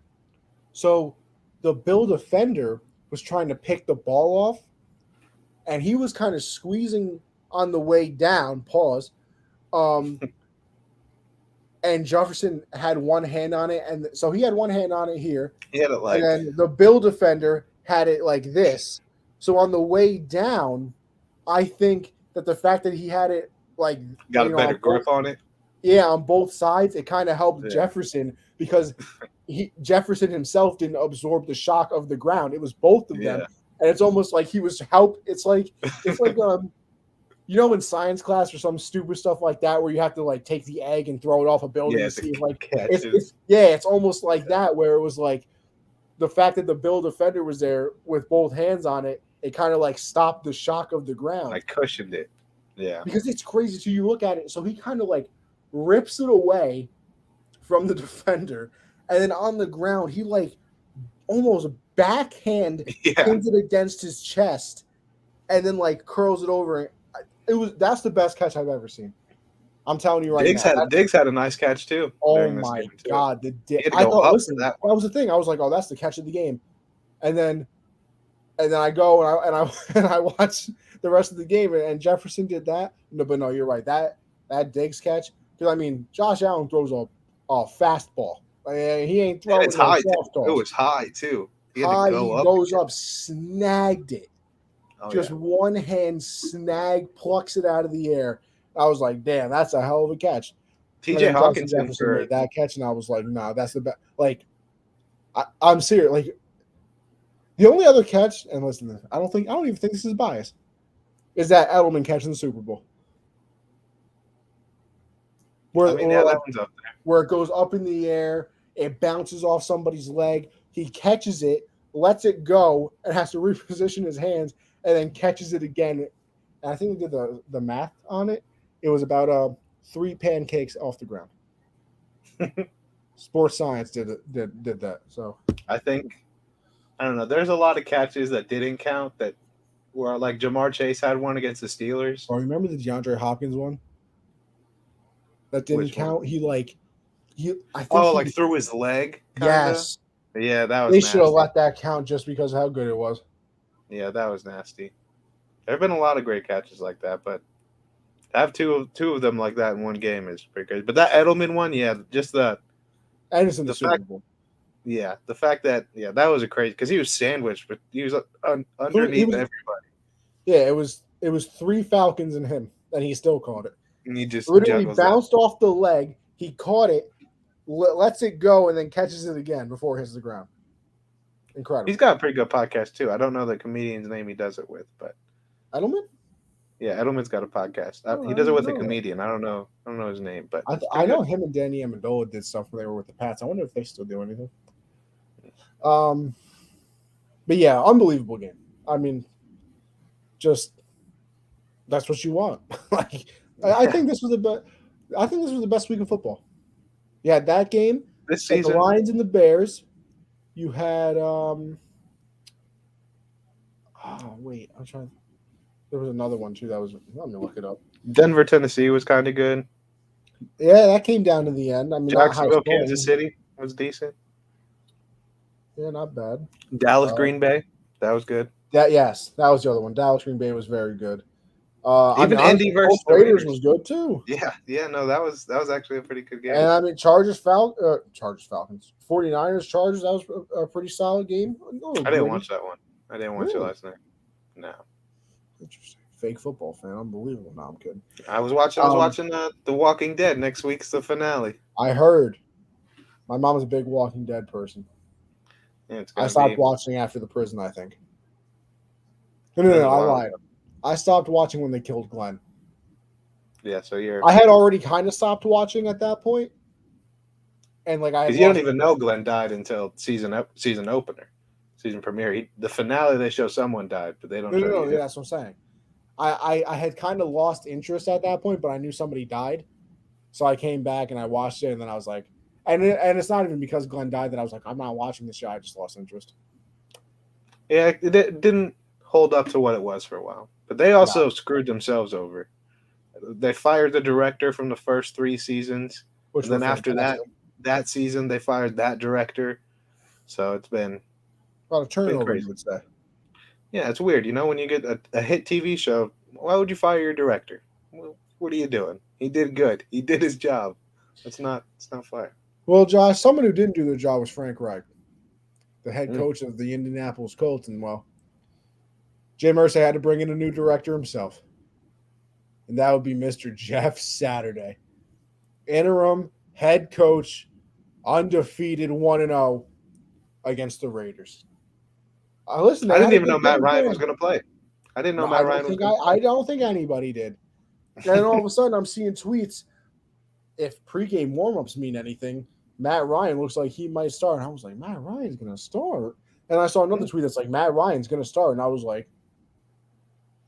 So the Bill defender was trying to pick the ball off, and he was kind of squeezing on the way down. Pause. And Jefferson had one hand on it, and so he had one hand on it here. He had it and then the Bill defender had it like this. So on the way down, I think that the fact that he had it got a better grip on it. Yeah, on both sides, it kind of helped Jefferson because Jefferson himself didn't absorb the shock of the ground. It was both of them, and it's almost like he was helped. It's like you know, in science class or some stupid stuff like that, where you have to like take the egg and throw it off a building to see if like it's almost like that, where it was like the fact that the Bill defender was there with both hands on it, it kind of like stopped the shock of the ground. Like cushioned it. Yeah. Because it's crazy. So you look at it, so he kind of like rips it away from the defender, and then on the ground, he like almost backhand pins it against his chest, and then like curls it over. That's the best catch I've ever seen. I'm telling you right now. Diggs had a nice catch too. Oh my God! I thought, listen, that was the thing. I was like, oh, that's the catch of the game, and then I go and I watch the rest of the game, and Jefferson did that. No, but no, you're right. That Diggs catch, because I mean, Josh Allen throws a fastball. He ain't throwing it high. It was high too. He goes up, snagged it. Just one hand plucks it out of the air. I was like, damn, that's a hell of a catch. TJ Hawkinson made that catch, and I was like, nah, that's the best. Like, I'm serious. Like, the only other catch, and listen, I don't even think this is bias, is that Edelman catch in the Super Bowl. That one's up there. Where it goes up in the air, it bounces off somebody's leg, he catches it, lets it go, and has to reposition his hands, and then catches it again. And I think we did the math on it. It was about 3 pancakes off the ground. Sports Science did that. So I don't know. There's a lot of catches that didn't count that were like Jamar Chase had one against the Steelers. Oh, remember the DeAndre Hopkins one? That didn't count. I think through his leg. Yes. Yeah, that was. They should have let that count just because of how good it was. Yeah, that was nasty. There have been a lot of great catches like that, but to have two of them like that in one game is pretty good. But that Edelman one, just the Super Bowl. Yeah, the fact that that was a crazy because he was sandwiched, but he was underneath everybody. Yeah, it was 3 Falcons and him, and he still caught it. And he just literally bounced off the leg. He caught it, lets it go, and then catches it again before it hits the ground. Incredible. He's got a pretty good podcast too. I don't know the comedian's name he does it with, but Edelman. Yeah, Edelman's got a podcast. He does it with a comedian. I don't know his name, but I know him and Danny Amendola did stuff when they were with the Pats. I wonder if they still do anything. But yeah, unbelievable game. I mean, just that's what you want. Like, I think this was the best week of football. You had that game this season. The Lions and the Bears. You had I'm trying. There was another one too that was. Let me look it up. Denver, Tennessee was kind of good. Yeah, that came down to the end. I mean, Jacksonville, Kansas City was decent. Yeah, not bad. Dallas, Green Bay, that was good. That was the other one. Dallas, Green Bay was very good. Indy versus the Raiders was good too. Yeah, no, that was actually a pretty good game. And I mean, Chargers, Falcons, 49ers, Chargers. That was a pretty solid game. I didn't watch that one. I didn't watch it last night. No. Interesting. Fake football fan, unbelievable. No, I'm kidding. I was watching The Walking Dead. Next week's the finale. I heard. My mom is a big Walking Dead person. Yeah, I stopped watching after the prison, I think. No, I lied. I stopped watching when they killed Glenn. Yeah, so I had already kind of stopped watching at that point, and like because you don't even know Glenn died until season premiere. The finale they show someone died, but they don't. No, yeah, that's what I'm saying. I had kind of lost interest at that point, but I knew somebody died, so I came back and I watched it, and then I was like, and it's not even because Glenn died that I was like, I'm not watching this show. I just lost interest. Yeah, it didn't hold up to what it was for a while, but they also screwed themselves over. They fired the director from the first 3 seasons, and then after that season they fired that director. So it's been a lot of turnover, you would say. Yeah, it's weird. You know, when you get a hit TV show, why would you fire your director? Well, what are you doing? He did good. He did his job. It's not fire. Well, Josh, someone who didn't do their job was Frank Reich, the head coach of the Indianapolis Colts. And, well, Jim Irsay had to bring in a new director himself. And that would be Mr. Jeff Saturday. Interim head coach, undefeated 1-0 against the Raiders. I didn't even know Matt Ryan was going to play. I didn't know No, Matt Ryan was good. I don't think anybody did. And then all of a sudden, I'm seeing tweets. If pregame warmups mean anything, Matt Ryan looks like he might start. And I was like, Matt Ryan's going to start. And I saw another tweet that's like, Matt Ryan's going to start. And I was like,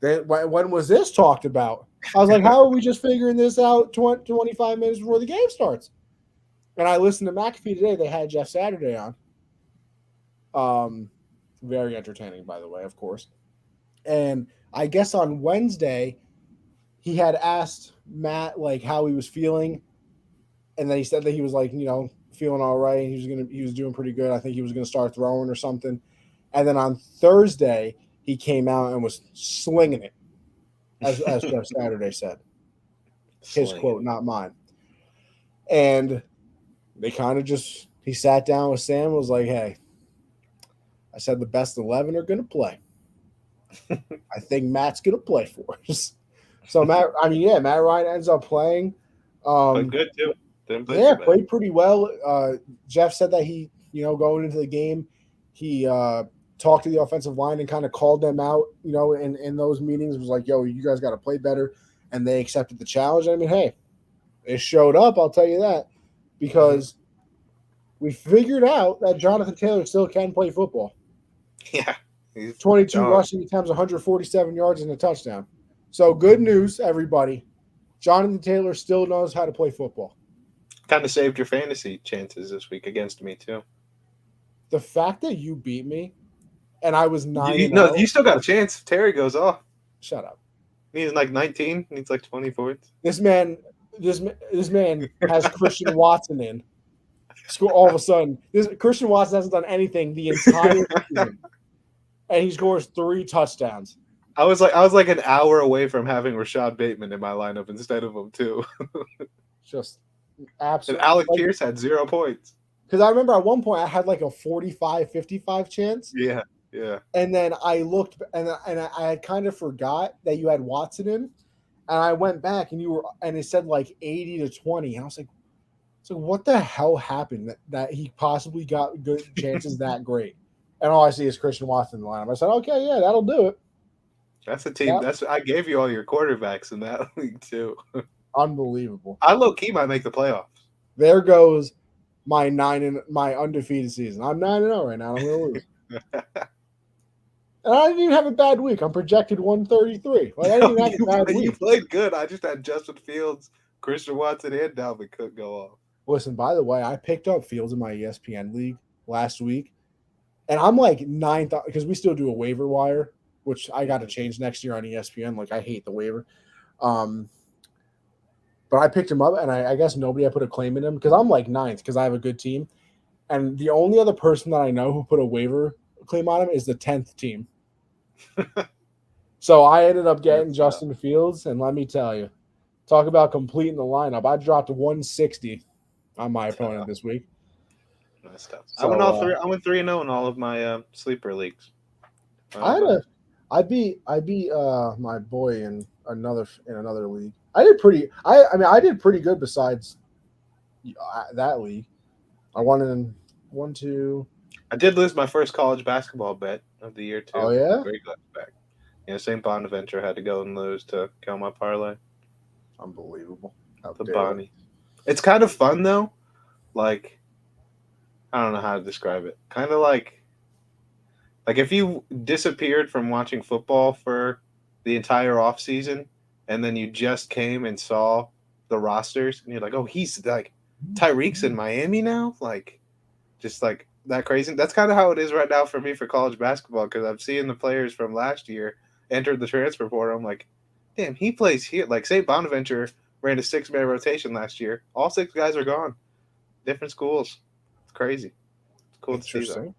when was this talked about? I was like, how are we just figuring this out 25 minutes before the game starts? And I listened to McAfee today. They had Jeff Saturday on. Very entertaining, by the way, of course. And I guess on Wednesday, he had asked Matt like how he was feeling, and then he said that he was like, feeling all right. He was doing pretty good. I think he was gonna start throwing or something. And then on Thursday, he came out and was slinging it, as Jeff Saturday said. His quote, not mine. And they kind of he sat down with Sam and was like, hey, I said the best 11 are going to play. I think Matt's going to play for us. So, Matt Ryan ends up playing. But good, too. Played pretty well. Jeff said that he, going into the game, he talked to the offensive line and kind of called them out, in those meetings. It was like, yo, you guys got to play better. And they accepted the challenge. I mean, hey, it showed up, I'll tell you that, because we figured out that Jonathan Taylor still can play football. Yeah. 22 rushing attempts, 147 yards, and a touchdown. So good news, everybody. Jonathan Taylor still knows how to play football. Kind of saved your fantasy chances this week against me, too. The fact that you beat me, and I was 9-0. No, you still got a chance if Terry goes off. Shut up. He's like 19. He's like 20 points. This man has Christian Watson in. All of a sudden, Christian Watson hasn't done anything the entire season, and he scores 3 touchdowns. I was like an hour away from having Rashad Bateman in my lineup instead of him too. Just absolutely. And Alec Pierce had 0 points. Because I remember at one point I had like a 45-55 chance. Yeah. And then I looked, and I had kind of forgot that you had Watson in, and I went back and it said like 80-20, and I was like, so what the hell happened that he possibly got good chances that great? And all I see is Christian Watson in the lineup. I said, okay, yeah, that'll do it. That's a team. Yep. I gave you all your quarterbacks in that league too. Unbelievable. I low key might make the playoffs. There goes my undefeated season. I'm 9-0 right now. I'm gonna lose. And I didn't even have a bad week. I'm projected 133. Like, I didn't even have a bad week. You played good. I just had Justin Fields, Christian Watson, and Dalvin Cook go off. Listen, by the way, I picked up Fields in my ESPN league last week, and I'm like 9th because we still do a waiver wire, which I got to change next year on ESPN. Like, I hate the waiver. But I picked him up, and I guess nobody had put a claim in him because I'm like 9th because I have a good team. And the only other person that I know who put a waiver claim on him is the 10th team. So I ended up getting Justin Fields, and let me tell you, talk about completing the lineup. I dropped 160 on my opponent this week. Nice stuff. So, I went 3-0 in all of my sleeper leagues. I beat my boy in another league. I did pretty good besides that league. I won in 1, 2. I did lose my first college basketball bet of the year too. Oh yeah, Great back. St. Bonaventure had to go and lose to kill my parlay. Unbelievable. The Bonnie. It's kind of fun though. Like, I don't know how to describe it. Kind of like if you disappeared from watching football for the entire off season, and then you just came and saw the rosters, and you're like, oh, he's like Tyreek's in Miami now, like, just like that crazy. That's kind of how it is right now for me for college basketball, because I'm seeing the players from last year enter the transfer portal. I'm like, damn, he plays here. Like, St. Bonaventure ran a 6-man rotation last year. All 6 guys are gone. Different schools. It's crazy. It's cool to see that.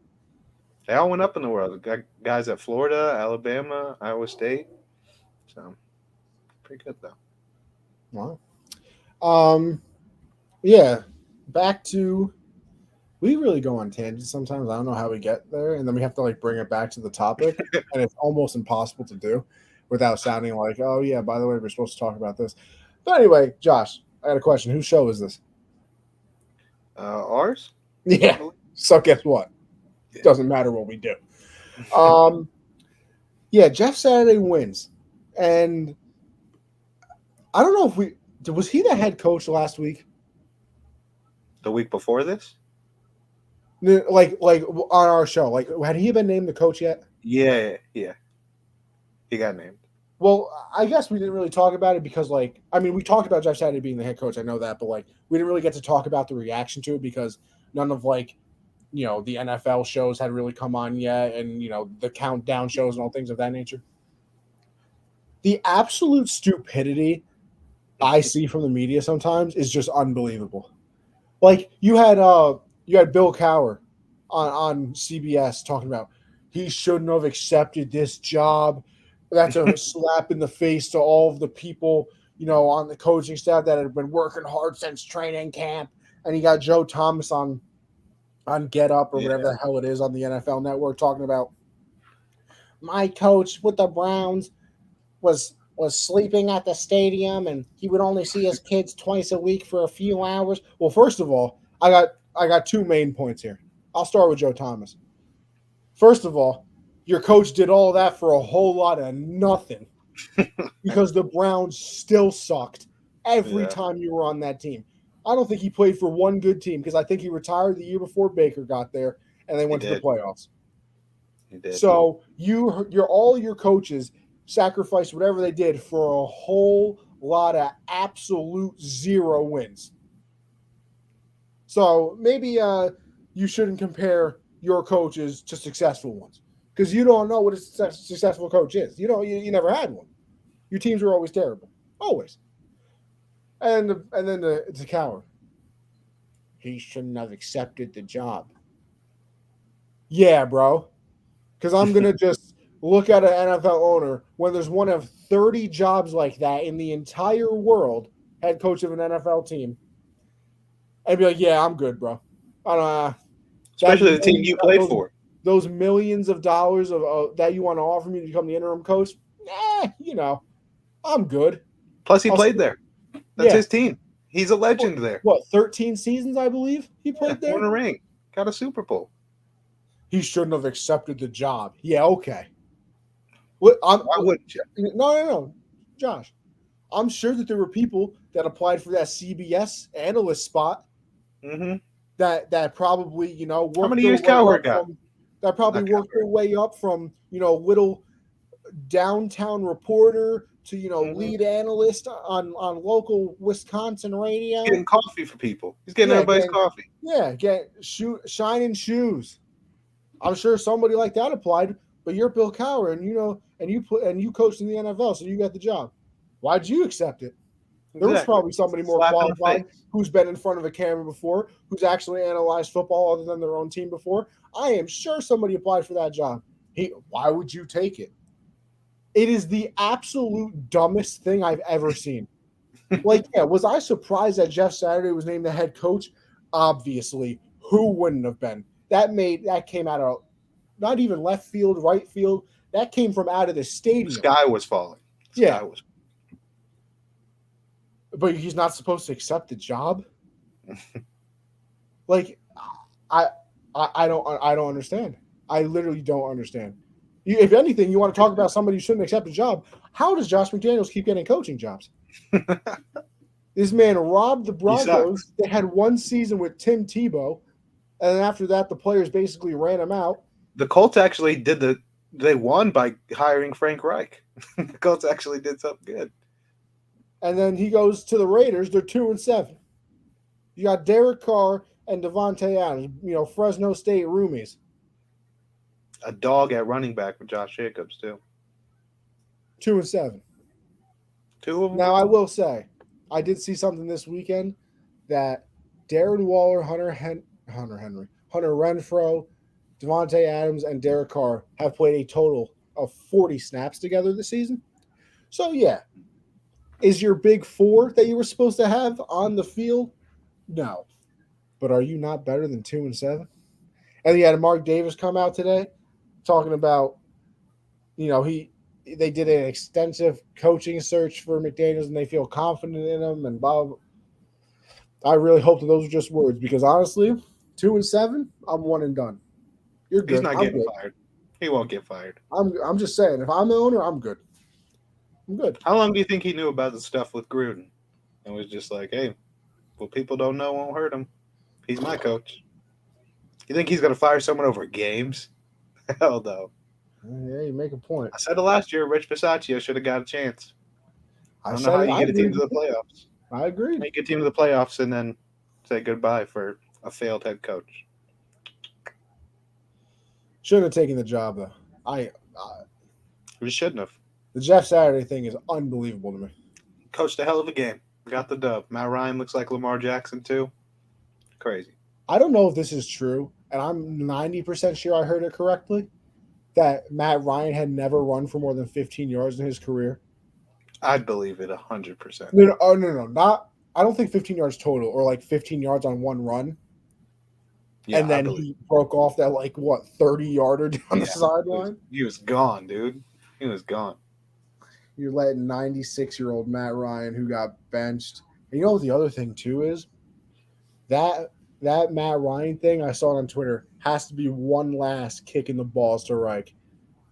They all went up in the world. Got guys at Florida, Alabama, Iowa State. So, pretty good though. Wow. Yeah. Back to. We really go on tangents sometimes. I don't know how we get there, and then we have to like bring it back to the topic, and it's almost impossible to do without sounding like, oh yeah, by the way, we're supposed to talk about this. But anyway, Josh, I got a question. Whose show is this? Ours? Yeah. So guess what? It doesn't matter what we do. Yeah, Jeff Saturday wins, and I don't know if was he the head coach last week? The week before this? Like on our show, like had he been named the coach yet? Yeah. He got named. Well, I guess we didn't really talk about it because, like, I mean, we talked about Jeff Saturday being the head coach. I know that, but like, we didn't really get to talk about the reaction to it because none of like, the NFL shows had really come on yet, and the countdown shows and all things of that nature. The absolute stupidity I see from the media sometimes is just unbelievable. Like you had Bill Cowher on CBS talking about he shouldn't have accepted this job. That's a slap in the face to all of the people, on the coaching staff that had been working hard since training camp. And he got Joe Thomas on Get Up or whatever the hell it is on the NFL Network talking about my coach with the Browns was sleeping at the stadium and he would only see his kids twice a week for a few hours. Well, first of all, I got two main points here. I'll start with Joe Thomas. First of all, your coach did all that for a whole lot of nothing because the Browns still sucked every time you were on that team. I don't think he played for one good team because I think he retired the year before Baker got there and they went to the playoffs. He did. So all your coaches sacrificed whatever they did for a whole lot of absolute zero wins. So maybe you shouldn't compare your coaches to successful ones because you don't know what a successful coach is. You never had one. Your teams were always terrible, always. And then it's a coward. He shouldn't have accepted the job. Yeah, bro. Because I'm gonna just look at an NFL owner when there's one of 30 jobs like that in the entire world, head coach of an NFL team, and be like, yeah, I'm good, bro. I don't especially the team you played for. Those millions of dollars of that you want to offer me to become the interim coach, I'm good. Plus, he played there. That's his team. He's a legend there. What, 13 seasons, I believe he played there? Won a ring. Got a Super Bowl. He shouldn't have accepted the job. Yeah, okay. Why wouldn't you? No. Josh, I'm sure that there were people that applied for that CBS analyst spot that probably, worked how many years Cowher got? That probably worked their way up from, little downtown reporter to, lead analyst on local Wisconsin radio. He's getting coffee for people. He's getting everybody's coffee. Yeah, shining shoes. I'm sure somebody like that applied, but you're Bill Cowher, and you coached in the NFL, so you got the job. Why'd you accept it? There was probably somebody more qualified who's been in front of a camera before, who's actually analyzed football other than their own team before. I am sure somebody applied for that job. Why would you take it? It is the absolute dumbest thing I've ever seen. Was I surprised that Jeff Saturday was named the head coach? Obviously. Who wouldn't have been? That came out of not even left field, right field. That came from out of the stadium. The sky was falling. But he's not supposed to accept the job. I don't understand. I literally don't understand. If anything, you want to talk about somebody who shouldn't accept a job. How does Josh McDaniels keep getting coaching jobs? This man robbed the Broncos. They had one season with Tim Tebow. And then after that, the players basically ran him out. The Colts actually they won by hiring Frank Reich. The Colts actually did something good. And then he goes to the Raiders. They're 2-7. You got Derek Carr and Devontae Adams, Fresno State roomies. A dog at running back with Josh Jacobs, too. 2-7. Two of them? Now, I will say, I did see something this weekend that Darren Waller, Hunter Renfrow, Devontae Adams, and Derek Carr have played a total of 40 snaps together this season. So, yeah. Is your big four that you were supposed to have on the field? No. But are you not better than 2-7? And you had Mark Davis come out today talking about, they did an extensive coaching search for McDaniels and they feel confident in him and blah, blah. I really hope that those are just words because honestly, 2-7, I'm one and done. You're good. He's not getting fired. He won't get fired. I'm just saying, if I'm the owner, I'm good. I'm good. How long do you think he knew about the stuff with Gruden and was just like, hey, what people don't know won't hurt him. He's my coach. You think he's going to fire someone over games? Hell no. Yeah, you make a point. I said it last year. Rich Bisaccia should have got a chance. I don't know said how it. you I get a team agreed. to the playoffs. I agree. How you get a team to the playoffs and then say goodbye for a failed head coach. Shouldn't have taken the job though. We shouldn't have. The Jeff Saturday thing is unbelievable to me. Coached a hell of a game. Got the dub. Matt Ryan looks like Lamar Jackson too. Crazy. I don't know if this is true, and I'm 90% sure I heard it correctly, that Matt Ryan had never run for more than 15 yards in his career. I'd believe it 100%. No, not. I don't think 15 yards total, or like 15 yards on one run. Yeah, and then he broke off that 30-yarder down the sideline. He was gone, dude. He was gone. You're letting 96-year-old Matt Ryan, who got benched. And you know what the other thing too is? That Matt Ryan thing, I saw it on Twitter, has to be one last kick in the balls to Reich,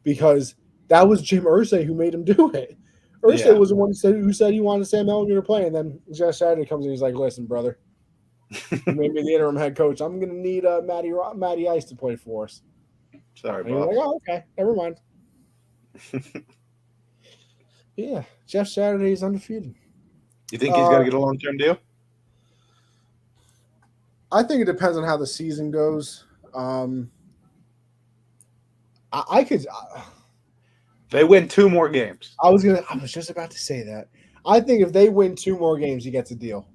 because that was Jim Irsay who made him do it. Irsay was the one who said he wanted Sam Ellinger to play, and then Jeff Saturday comes in, he's like, "Listen, brother, maybe the interim head coach. I'm going to need Matty Ice to play for us." Sorry, boss. Like, oh, okay, never mind. Yeah, Jeff Saturday is undefeated. You think he's got to get a long-term deal? I think it depends on how the season goes. I could. They win 2 more games. I was just about to say that. I think if they win 2 more games, he gets a deal.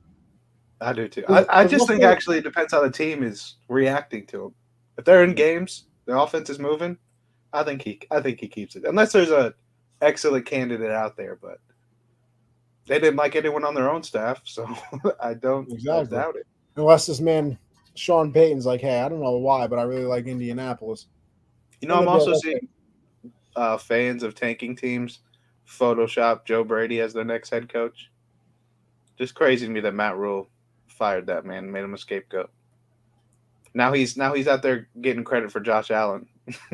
I do too. I just think actually it depends how the team is reacting to him. If they're in games, the offense is moving. I think he keeps it, unless there's a excellent candidate out there. But they didn't like anyone on their own staff, so I don't doubt it. Unless this man Sean Payton's like, hey, I don't know why, but I really like Indianapolis. You know, I'm also seeing fans of tanking teams Photoshop Joe Brady as their next head coach. Just crazy to me that Matt Rule fired that man and made him a scapegoat. Now he's out there getting credit for Josh Allen.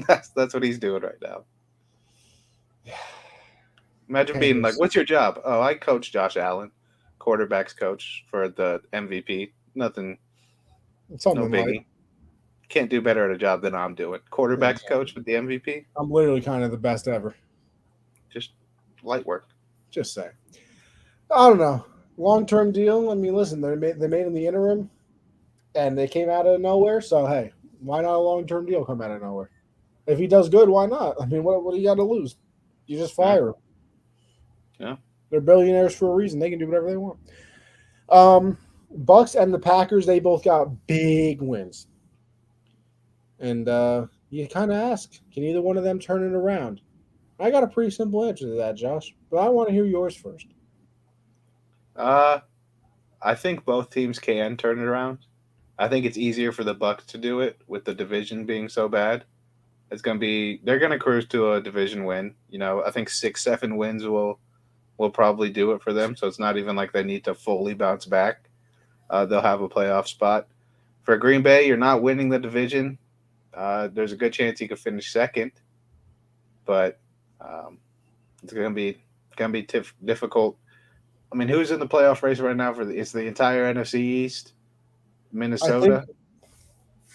that's what he's doing right now. Imagine being like, "What's your job?" "Oh, I coach Josh Allen, quarterbacks coach for the MVP. Nothing, no biggie. Like, can't do better at a job than I'm doing. Quarterbacks coach with the MVP. I'm literally kind of the best ever. Just light work. Just saying. I don't know. Long-term deal. I mean, listen, they made in the interim, and they came out of nowhere. So hey, why not a long-term deal come out of nowhere? If he does good, why not? I mean, what do you got to lose? You just fire him. Yeah, they're billionaires for a reason. They can do whatever they want. Bucks and the Packers, they both got big wins, and you kind of ask, can either one of them turn it around? I got a pretty simple answer to that, Josh, but I want to hear yours first. I think both teams can turn it around. I think it's easier for the Bucks to do it with the division being so bad. They're gonna cruise to a division win. You know, I think 6-7 wins will probably do it for them. So it's not even like they need to fully bounce back. They'll have a playoff spot. For Green Bay, you're not winning the division. There's a good chance you could finish second, but it's gonna be difficult. I mean, who's in the playoff race right now it's the entire NFC East? Minnesota.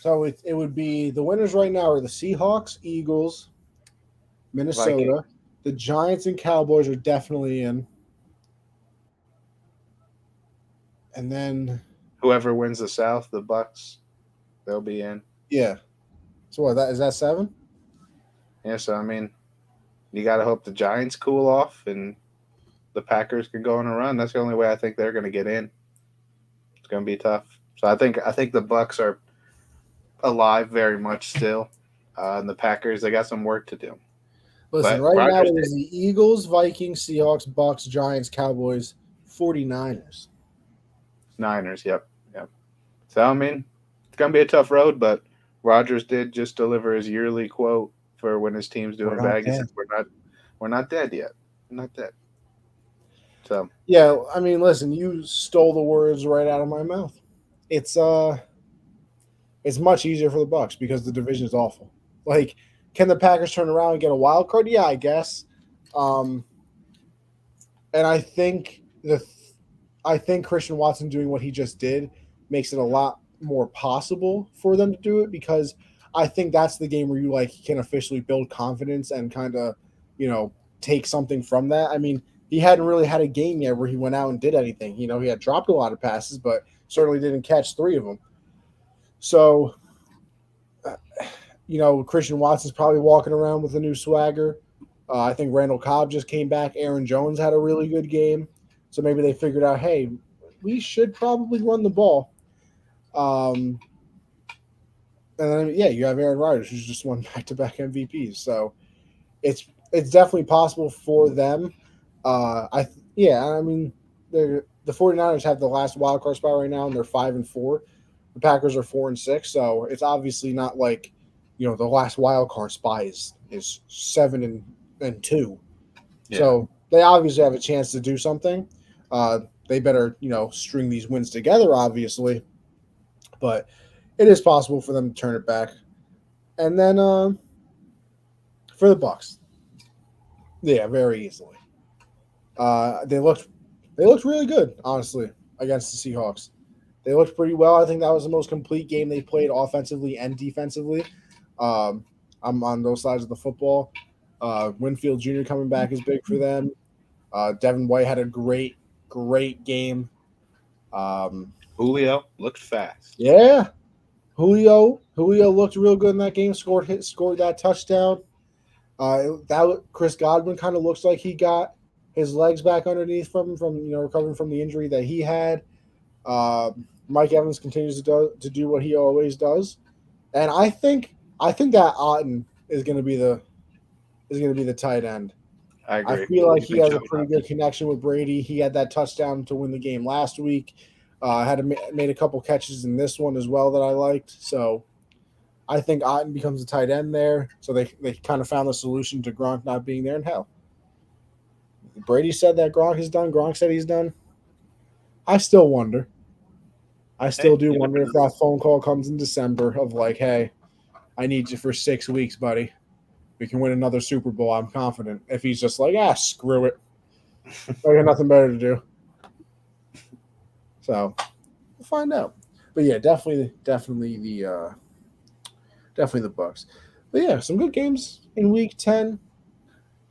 So it would be the winners right now are the Seahawks, Eagles, Minnesota. Vikings. The Giants and Cowboys are definitely in. And then whoever wins the South, the Bucks, they'll be in. Yeah. So what, is that 7? Yeah, so I mean, you got to hope the Giants cool off and the Packers can go on a run. That's the only way I think they're going to get in. It's going to be tough. So I think the Bucks are alive very much still. And the Packers, they got some work to do. Listen, but right now it is the Eagles, Vikings, Seahawks, Bucks, Giants, Cowboys, 49ers. Niners, yep. So, I mean, it's going to be a tough road, but Rodgers did just deliver his yearly quote for when his team's doing bad. He said, we're not dead yet. We're not dead. So yeah, I mean, listen, you stole the words right out of my mouth. It's much easier for the Bucks because the division is awful. Like, Can the Packers turn around and get a wild card? Yeah, I guess. And I think Christian Watson doing what he just did makes it a lot more possible for them to do it, because I think that's the game where you can officially build confidence and kind of, take something from that. I mean, he hadn't really had a game yet where he went out and did anything. He had dropped a lot of passes, but certainly didn't catch 3 of them. So, Christian Watson's probably walking around with a new swagger. I think Randall Cobb just came back. Aaron Jones had a really good game. So maybe they figured out, hey, we should probably run the ball. And then, you have Aaron Rodgers, who's just won back-to-back MVPs. So it's definitely possible for them. I mean, the 49ers have the last wild card spot right now, and they're 5-4. The Packers are 4-6. So it's obviously not like, the last wild card spot is 7-2. Yeah. So they obviously have a chance to do something. They better, string these wins together, obviously. But it is possible for them to turn it back. And then for the Bucs, very easily. They looked really good, honestly, against the Seahawks. They looked pretty well. I think that was the most complete game they played offensively and defensively. I'm on those sides of the football. Winfield Jr. coming back is big for them. Devin White had a great game. Julio looked fast. Yeah. Julio looked real good in that game. Scored that touchdown. Chris Godwin kind of looks like he got his legs back underneath from recovering from the injury that he had. Mike Evans continues to do what he always does, and I think that Otten is going to be the tight end. I agree. I feel like he has a pretty good connection with Brady. He had that touchdown to win the game last week. Made a couple catches in this one as well that I liked. So I think Otten becomes a tight end there. So they kind of found the solution to Gronk not being there. And hell, Brady said that Gronk is done. Gronk said he's done. I still wonder. I still do wonder if that phone call comes in December of like, hey, I need you for 6 weeks, buddy. We can win another Super Bowl. I'm confident. If he's just like, screw it. I got nothing better to do. So we'll find out. But yeah, definitely the Bucs. But yeah, some good games in Week 10.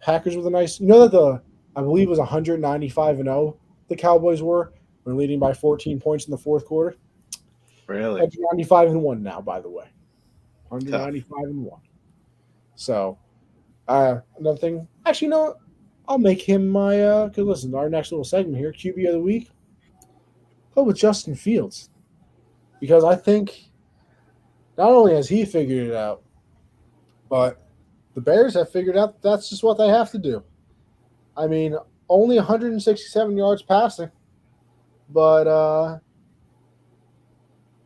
Packers with a nice. I believe it was 195-0. The Cowboys were leading by 14 points in the fourth quarter. Really? 195-1 now, by the way. 195-1. So, another thing. Actually, no, I'll make him my. Because listen, our next little segment here, QB of the week. Go with Justin Fields, because I think not only has he figured it out, but the Bears have figured out that's just what they have to do. I mean, only 167 yards passing, but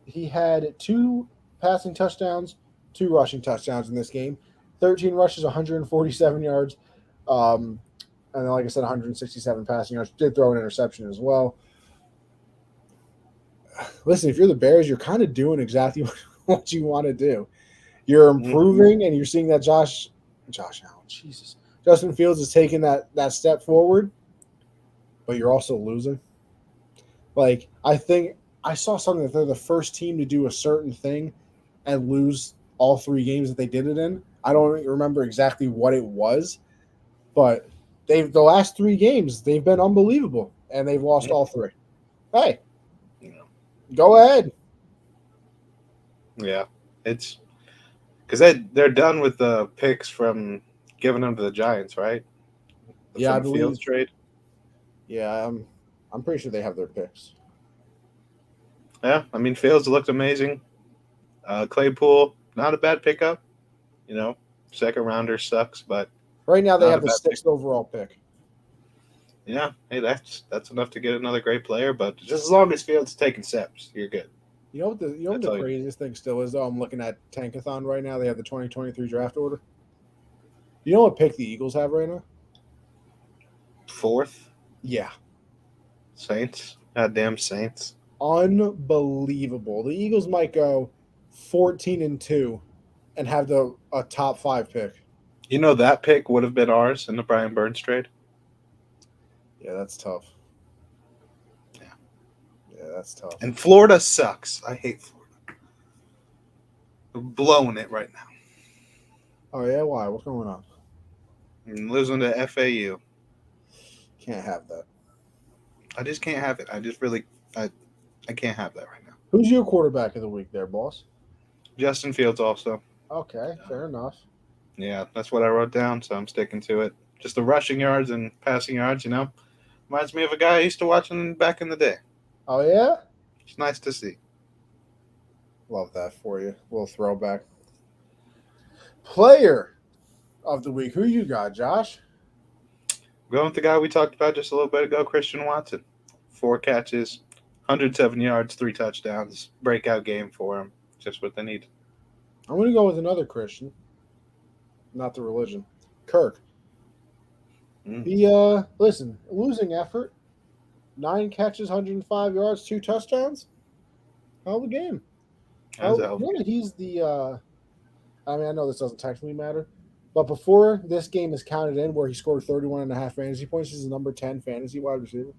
he had 2 passing touchdowns, 2 rushing touchdowns in this game, 13 rushes, 147 yards, and then, like I said, 167 passing yards. Did throw an interception as well. Listen, if you're the Bears, you're kind of doing exactly what you want to do. You're improving, and you're seeing that Josh Allen, Jesus, Justin Fields is taking that step forward, but you're also losing. Like, I think I saw something that they're the first team to do a certain thing and lose all 3 games that they did it in. I don't remember exactly what it was, but the last 3 games, they've been unbelievable, and they've lost all 3. Hey, go ahead. Yeah, it's because they're done with the picks from giving them to the Giants, right? I believe Fields trade. Yeah, I'm pretty sure they have their picks. Yeah, I mean, Fields looked amazing. Claypool, not a bad pickup. Second rounder sucks, but right now they have the 6th overall pick. Yeah, hey, that's enough to get another great player. But just as long as Fields is taking steps, you're good. You know what the craziest thing still is, though? I'm looking at Tankathon right now. They have the 2023 draft order. You know what pick the Eagles have right now? 4th? Yeah. Saints? Goddamn Saints. Unbelievable. The Eagles might go 14-2 and have a top 5 pick. You know that pick would have been ours in the Brian Burns trade. Yeah, that's tough. Yeah, Yeah, that's tough. And Florida sucks. I hate Florida. We're blowing it right now. Oh yeah, why? What's going on? And losing to FAU. Can't have that. I just can't have it. I can't have that right now. Who's your quarterback of the week there, boss? Justin Fields also. Okay, fair enough. Yeah, that's what I wrote down, so I'm sticking to it. Just the rushing yards and passing yards, reminds me of a guy I used to watch back in the day. Oh yeah, It's nice to see. love that for you. Little throwback. Player of the week. Who you got, Josh? Going with the guy we talked about just a little bit ago, Christian Watson. 4 catches, 107 yards, 3 touchdowns. Breakout game for him. Just what they need. I'm going to go with another Christian. Not the religion. Kirk. Listen, losing effort. 9 catches, 105 yards, 2 touchdowns. Hell of a game. He's the I know this doesn't technically matter, but before this game is counted in where he scored 31.5 fantasy points, he's the number 10 fantasy wide receiver.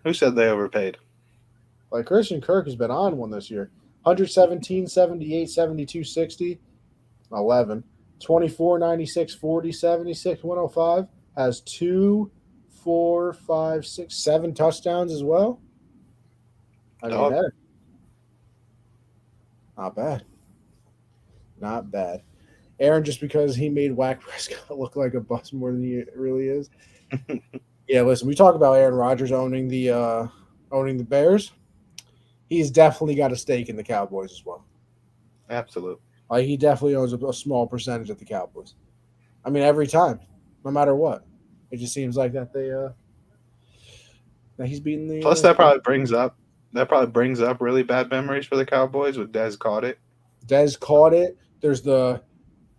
Who said they overpaid? Like Christian Kirk has been on one this year. 117, 78, 72, 60, 11, 24, 96, 40, 76, 105. Has 2, 4, 5, 6, 7 touchdowns as well. Not bad. Not bad. Aaron, just because he made Whack Prescott look like a bust more than he really is. Yeah, listen, we talk about Aaron Rodgers owning the Bears. He's definitely got a stake in the Cowboys as well. Absolutely. Like he definitely owns a small percentage of the Cowboys. I mean, every time, no matter what, it just seems like that that he's beating the. Plus, that probably brings up really bad memories for the Cowboys with Dez caught it. Dez caught it. There's the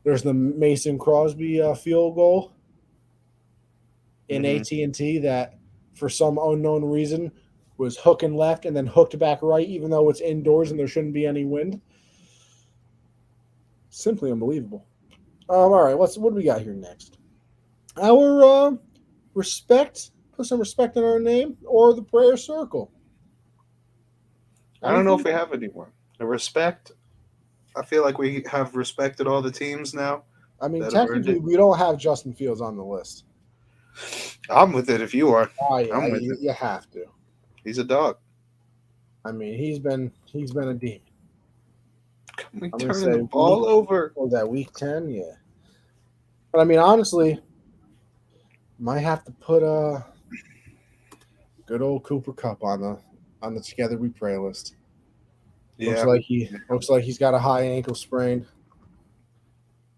Mason Crosby field goal in AT&T that, for some unknown reason, was hooking left and then hooked back right, even though it's indoors and there shouldn't be any wind. Simply unbelievable. All right, what do we got here next? Our respect. Put some respect in our name, or the prayer circle. I don't know if we have anymore. The respect. I feel like we have respected all the teams now. I mean, technically, we don't have Justin Fields on the list. I'm with it if you are. Oh yeah, you have to. He's a dog. I mean, he's been a demon. We turning the ball over. Was that week 10? Yeah. But I mean, honestly, might have to put a good old Cooper Kupp on the Together We Pray list. Yeah. Looks like he's got a high ankle sprain.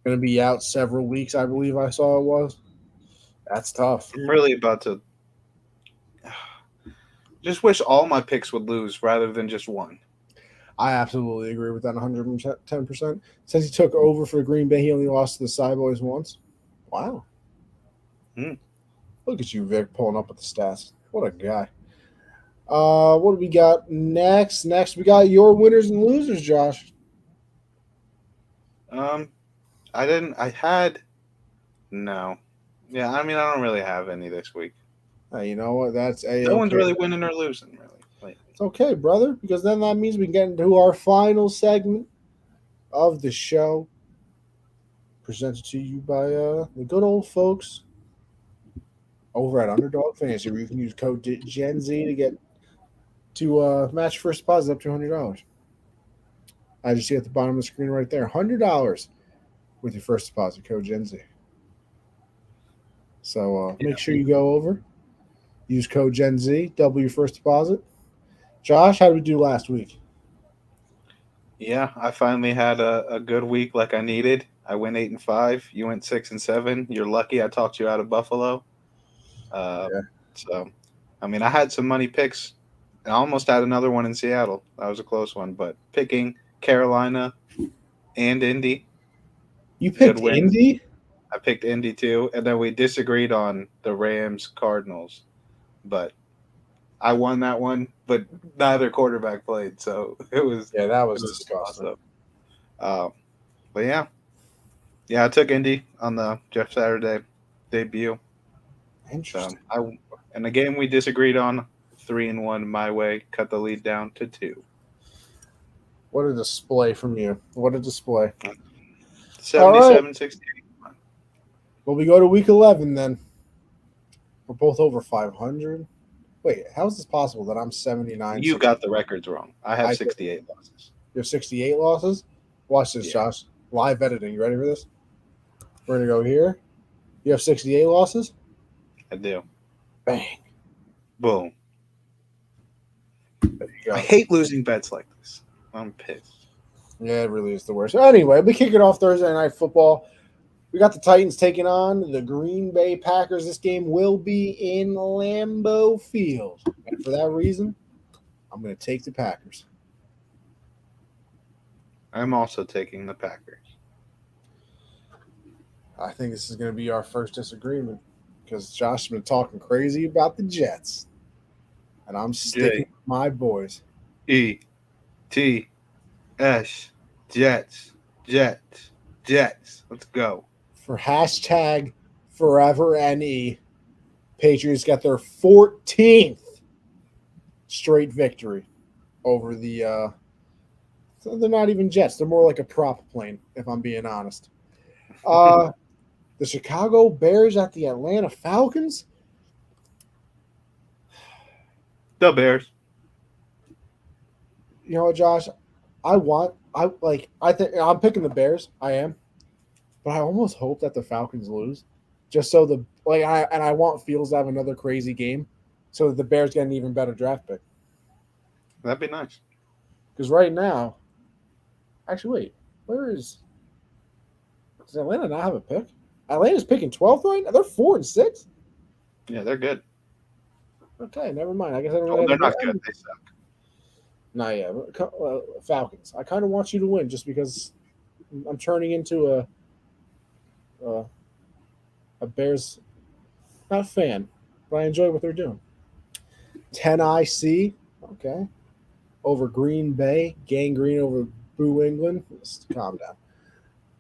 Going to be out several weeks, I believe I saw it was. That's tough. I'm really about to just wish all my picks would lose rather than just one. I absolutely agree with that 110%. Since he took over for Green Bay, he only lost to the Cyboys once. Wow. Look at you, Vic, pulling up with the stats. What a guy. What do we got next? Next, we got your winners and losers, Josh. No. Yeah, I mean, I don't really have any this week. You know what? That's no one's really winning or losing, really. It's okay, brother, because then that means we can get into our final segment of the show, presented to you by the good old folks over at Underdog Fantasy, where you can use code Gen Z to get to match first deposit up to $100. As you see at the bottom of the screen right there, $100 with your first deposit, code Gen Z. So make sure you go over, use code Gen Z, double your first deposit. Josh, how did we do last week? Yeah, I finally had a good week like I needed. I went 8-5. You went 6-7. You're lucky I talked you out of Buffalo. So, I mean, I had some money picks. I almost had another one in Seattle. That was a close one, but picking Carolina and Indy. You picked Indy? I picked Indy too, and then we disagreed on the Rams-Cardinals, but I won that one, but neither quarterback played, so it was that was disgusting. Awesome. But yeah, I took Indy on the Jeff Saturday debut. Interesting. So in the game we disagreed on, 3-1 my way, cut the lead down to 2. What a display from you. What a display. 77-68. Well, we go to week 11 then. We're both over 500. Wait, how is this possible that I'm 79? You got the records wrong. I have 68 losses. You have 68 losses? Watch this, Josh. Live editing. You ready for this? We're going to go here. You have 68 losses? I do. Bang. Boom. There you go. I hate losing bets like this. I'm pissed. Yeah, it really is the worst. Anyway, we kick it off Thursday Night Football. We got the Titans taking on the Green Bay Packers. This game will be in Lambeau Field. And for that reason, I'm going to take the Packers. I'm also taking the Packers. I think this is going to be our first disagreement because Josh has been talking crazy about the Jets. And I'm sticking with my boys. E-T-S. Jets. Let's go. For hashtag forever NE, Patriots got their 14th straight victory over the so they're not even Jets. They're more like a prop plane, if I'm being honest. The Chicago Bears at the Atlanta Falcons. The Bears. You know what, Josh? I'm picking the Bears. I am. But I almost hope that the Falcons lose. Just so I want Fields to have another crazy game so that the Bears get an even better draft pick. That'd be nice. Because right now, actually, wait, does Atlanta not have a pick? Atlanta's picking 12th right now? They're 4-6? Yeah, they're good. Okay, never mind. I guess they're not good. They suck. Not yet. Falcons. I kind of want you to win just because I'm turning into a Bears not fan, but I enjoy what they're doing. 10 IC, okay, over Green Bay, Gangrene over Boo England. Let's calm down.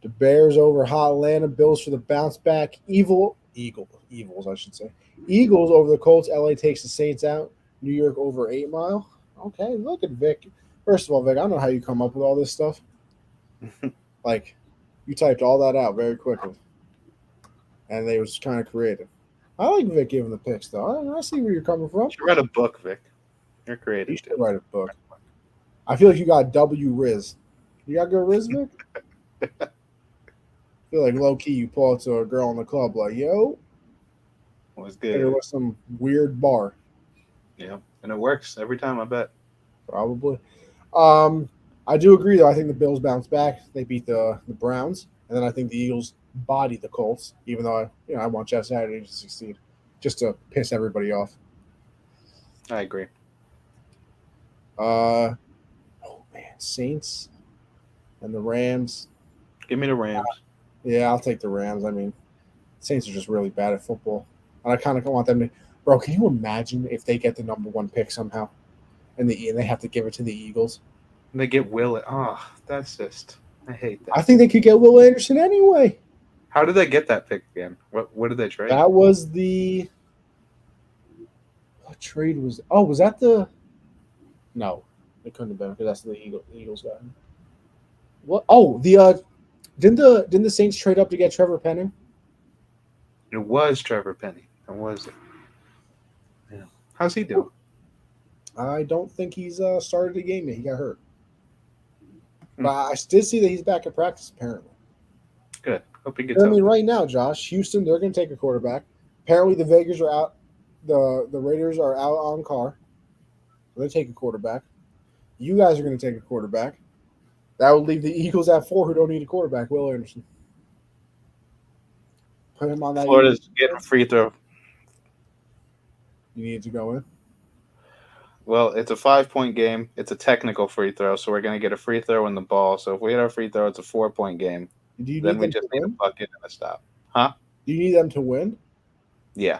The Bears over Hot Atlanta, Bills for the bounce back. Eagles, I should say. Eagles over the Colts. LA takes the Saints out. New York over 8 Mile. Okay, look at Vic. First of all, Vic, I don't know how you come up with all this stuff. Like, you typed all that out very quickly. And they was kind of creative. I like Vic giving the picks, though. I see where you're coming from. You should write a book, Vic. You're creative. You should write a book. I feel like you got W Riz. You got good Riz, Vic? I feel like low-key you pull out to a girl in the club like, yo. What's good? There was some weird bar. Yeah, and it works every time, I bet. Probably. I do agree, though. I think the Bills bounce back. They beat the Browns. And then I think the Eagles body the Colts, even though I want Jeff Saturday to succeed, just to piss everybody off. I agree. Oh man, Saints and the Rams. Give me the Rams. Yeah, I'll take the Rams. I mean, Saints are just really bad at football, and I kind of want them to. Bro, can you imagine if they get the number 1 pick somehow, and they have to give it to the Eagles? And they get Will. Oh, that's just. I hate that. I think they could get Will Anderson anyway. How did they get that pick again? What did they trade? That was the. What trade was? Oh, was that the? No, it couldn't have been because that's the Eagles got him. What? Oh, didn't the Saints trade up to get Trevor Penning? It was Trevor Penning. It was it? Yeah. How's he doing? I don't think he's started the game yet. He got hurt. But I did see that he's back at practice, apparently. Good. Hope he gets I mean, right now, Josh, Houston, they're going to take a quarterback. Apparently, the Vegas are out. The Raiders are out on Carr. They take a quarterback. You guys are going to take a quarterback. That would leave the Eagles at 4 who don't need a quarterback, Will Anderson. Put him on that. Florida's getting a free throw. You need to go in? Well, it's a 5-point game. It's a technical free throw, so we're going to get a free throw in the ball. So if we hit our free throw, it's a 4-point game. Then we just need a bucket and a stop. Huh? Do you need them to win? Yeah.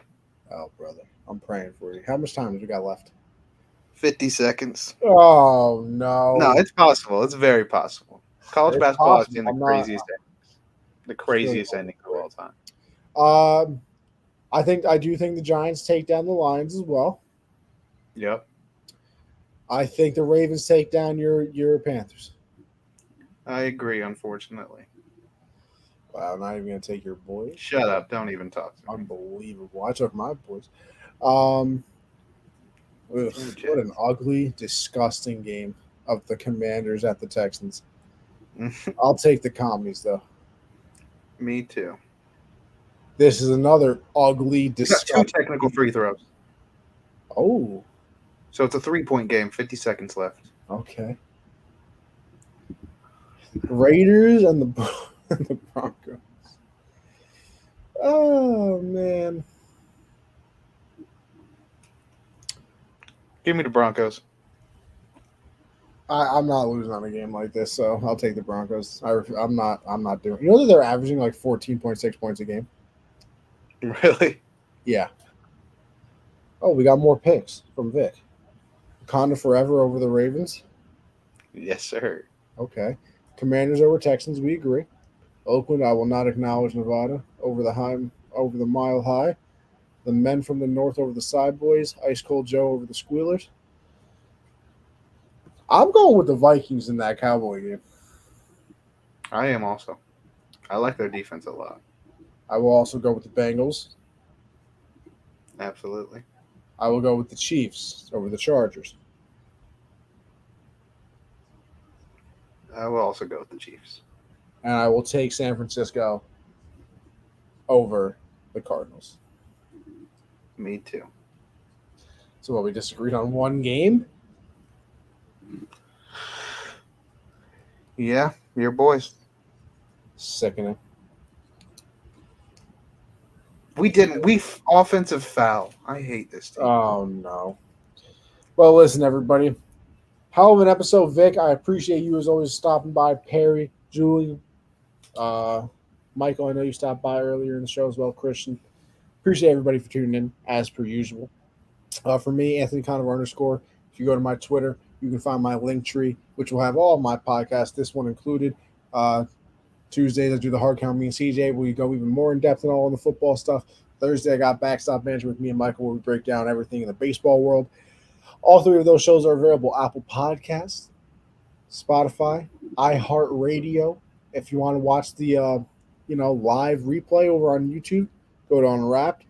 Oh, brother. I'm praying for you. How much time have we got left? 50 seconds. Oh, no. No, it's possible. It's very possible. College basketball has seen the craziest ending of all time. I do think the Giants take down the Lions as well. Yep. I think the Ravens take down your Panthers. I agree, unfortunately. Wow, not even going to take your boys? Shut up. Don't even talk to me. Unbelievable. I took my boys. What an ugly, disgusting game of the Commanders at the Texans. I'll take the Commies, though. Me too. This is another ugly, disgusting. 2 technical free throws. Oh. So it's a 3-point game, 50 seconds left. Okay. Raiders and the Broncos. Oh, man. Give me the Broncos. I'm not losing on a game like this, so I'll take the Broncos. I'm not doing. You know that they're averaging like 14.6 points a game. Really? Yeah. Oh, we got more picks from Vic. Wakanda forever over the Ravens. Yes, sir. Okay. Commanders over Texans. We agree. Oakland, I will not acknowledge Nevada over the mile high. The men from the north over the Side Boys. Ice Cold Joe over the Squealers. I'm going with the Vikings in that Cowboy game. I am also. I like their defense a lot. I will also go with the Bengals. Absolutely. I will go with the Chiefs over the Chargers. I will also go with the Chiefs. And I will take San Francisco over the Cardinals. Me too. So we disagreed on one game? Yeah, your boys. Sickening. We offensive foul. I hate this team. Oh, no. Well, listen, everybody. Hell of an episode, Vic. I appreciate you as always stopping by. Perry, Julian, Michael, I know you stopped by earlier in the show as well. Christian. Appreciate everybody for tuning in, as per usual. For me, Anthony Conover _. If you go to my Twitter, you can find my link tree, which will have all of my podcasts, this one included. Tuesdays, I do the hard count. Me and CJ, we go even more in depth in all of the football stuff. Thursday, I got Backstop Management with me and Michael, where we break down everything in the baseball world. All 3 of those shows are available: Apple Podcasts, Spotify, iHeartRadio. If you want to watch the live replay over on YouTube, go to Unwrapped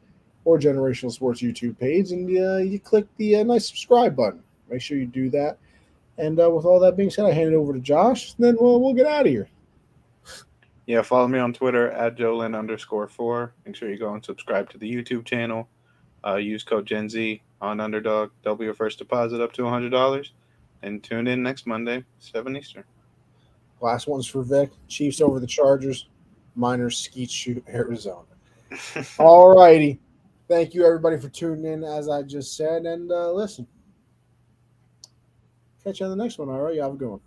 or Generational Sports YouTube page, and you click the nice subscribe button. Make sure you do that. And with all that being said, I hand it over to Josh, and then we'll get out of here. Yeah, follow me on Twitter at Jolin _4. Make sure you go and subscribe to the YouTube channel. Use code GenZ on Underdog. Double your first deposit up to $100. And tune in next Monday, 7 Eastern. Last one's for Vic. Chiefs over the Chargers. Miners Skeet Shoot, Arizona. All righty. Thank you, everybody, for tuning in, as I just said. And listen. Catch you on the next one, all right? You have a good one.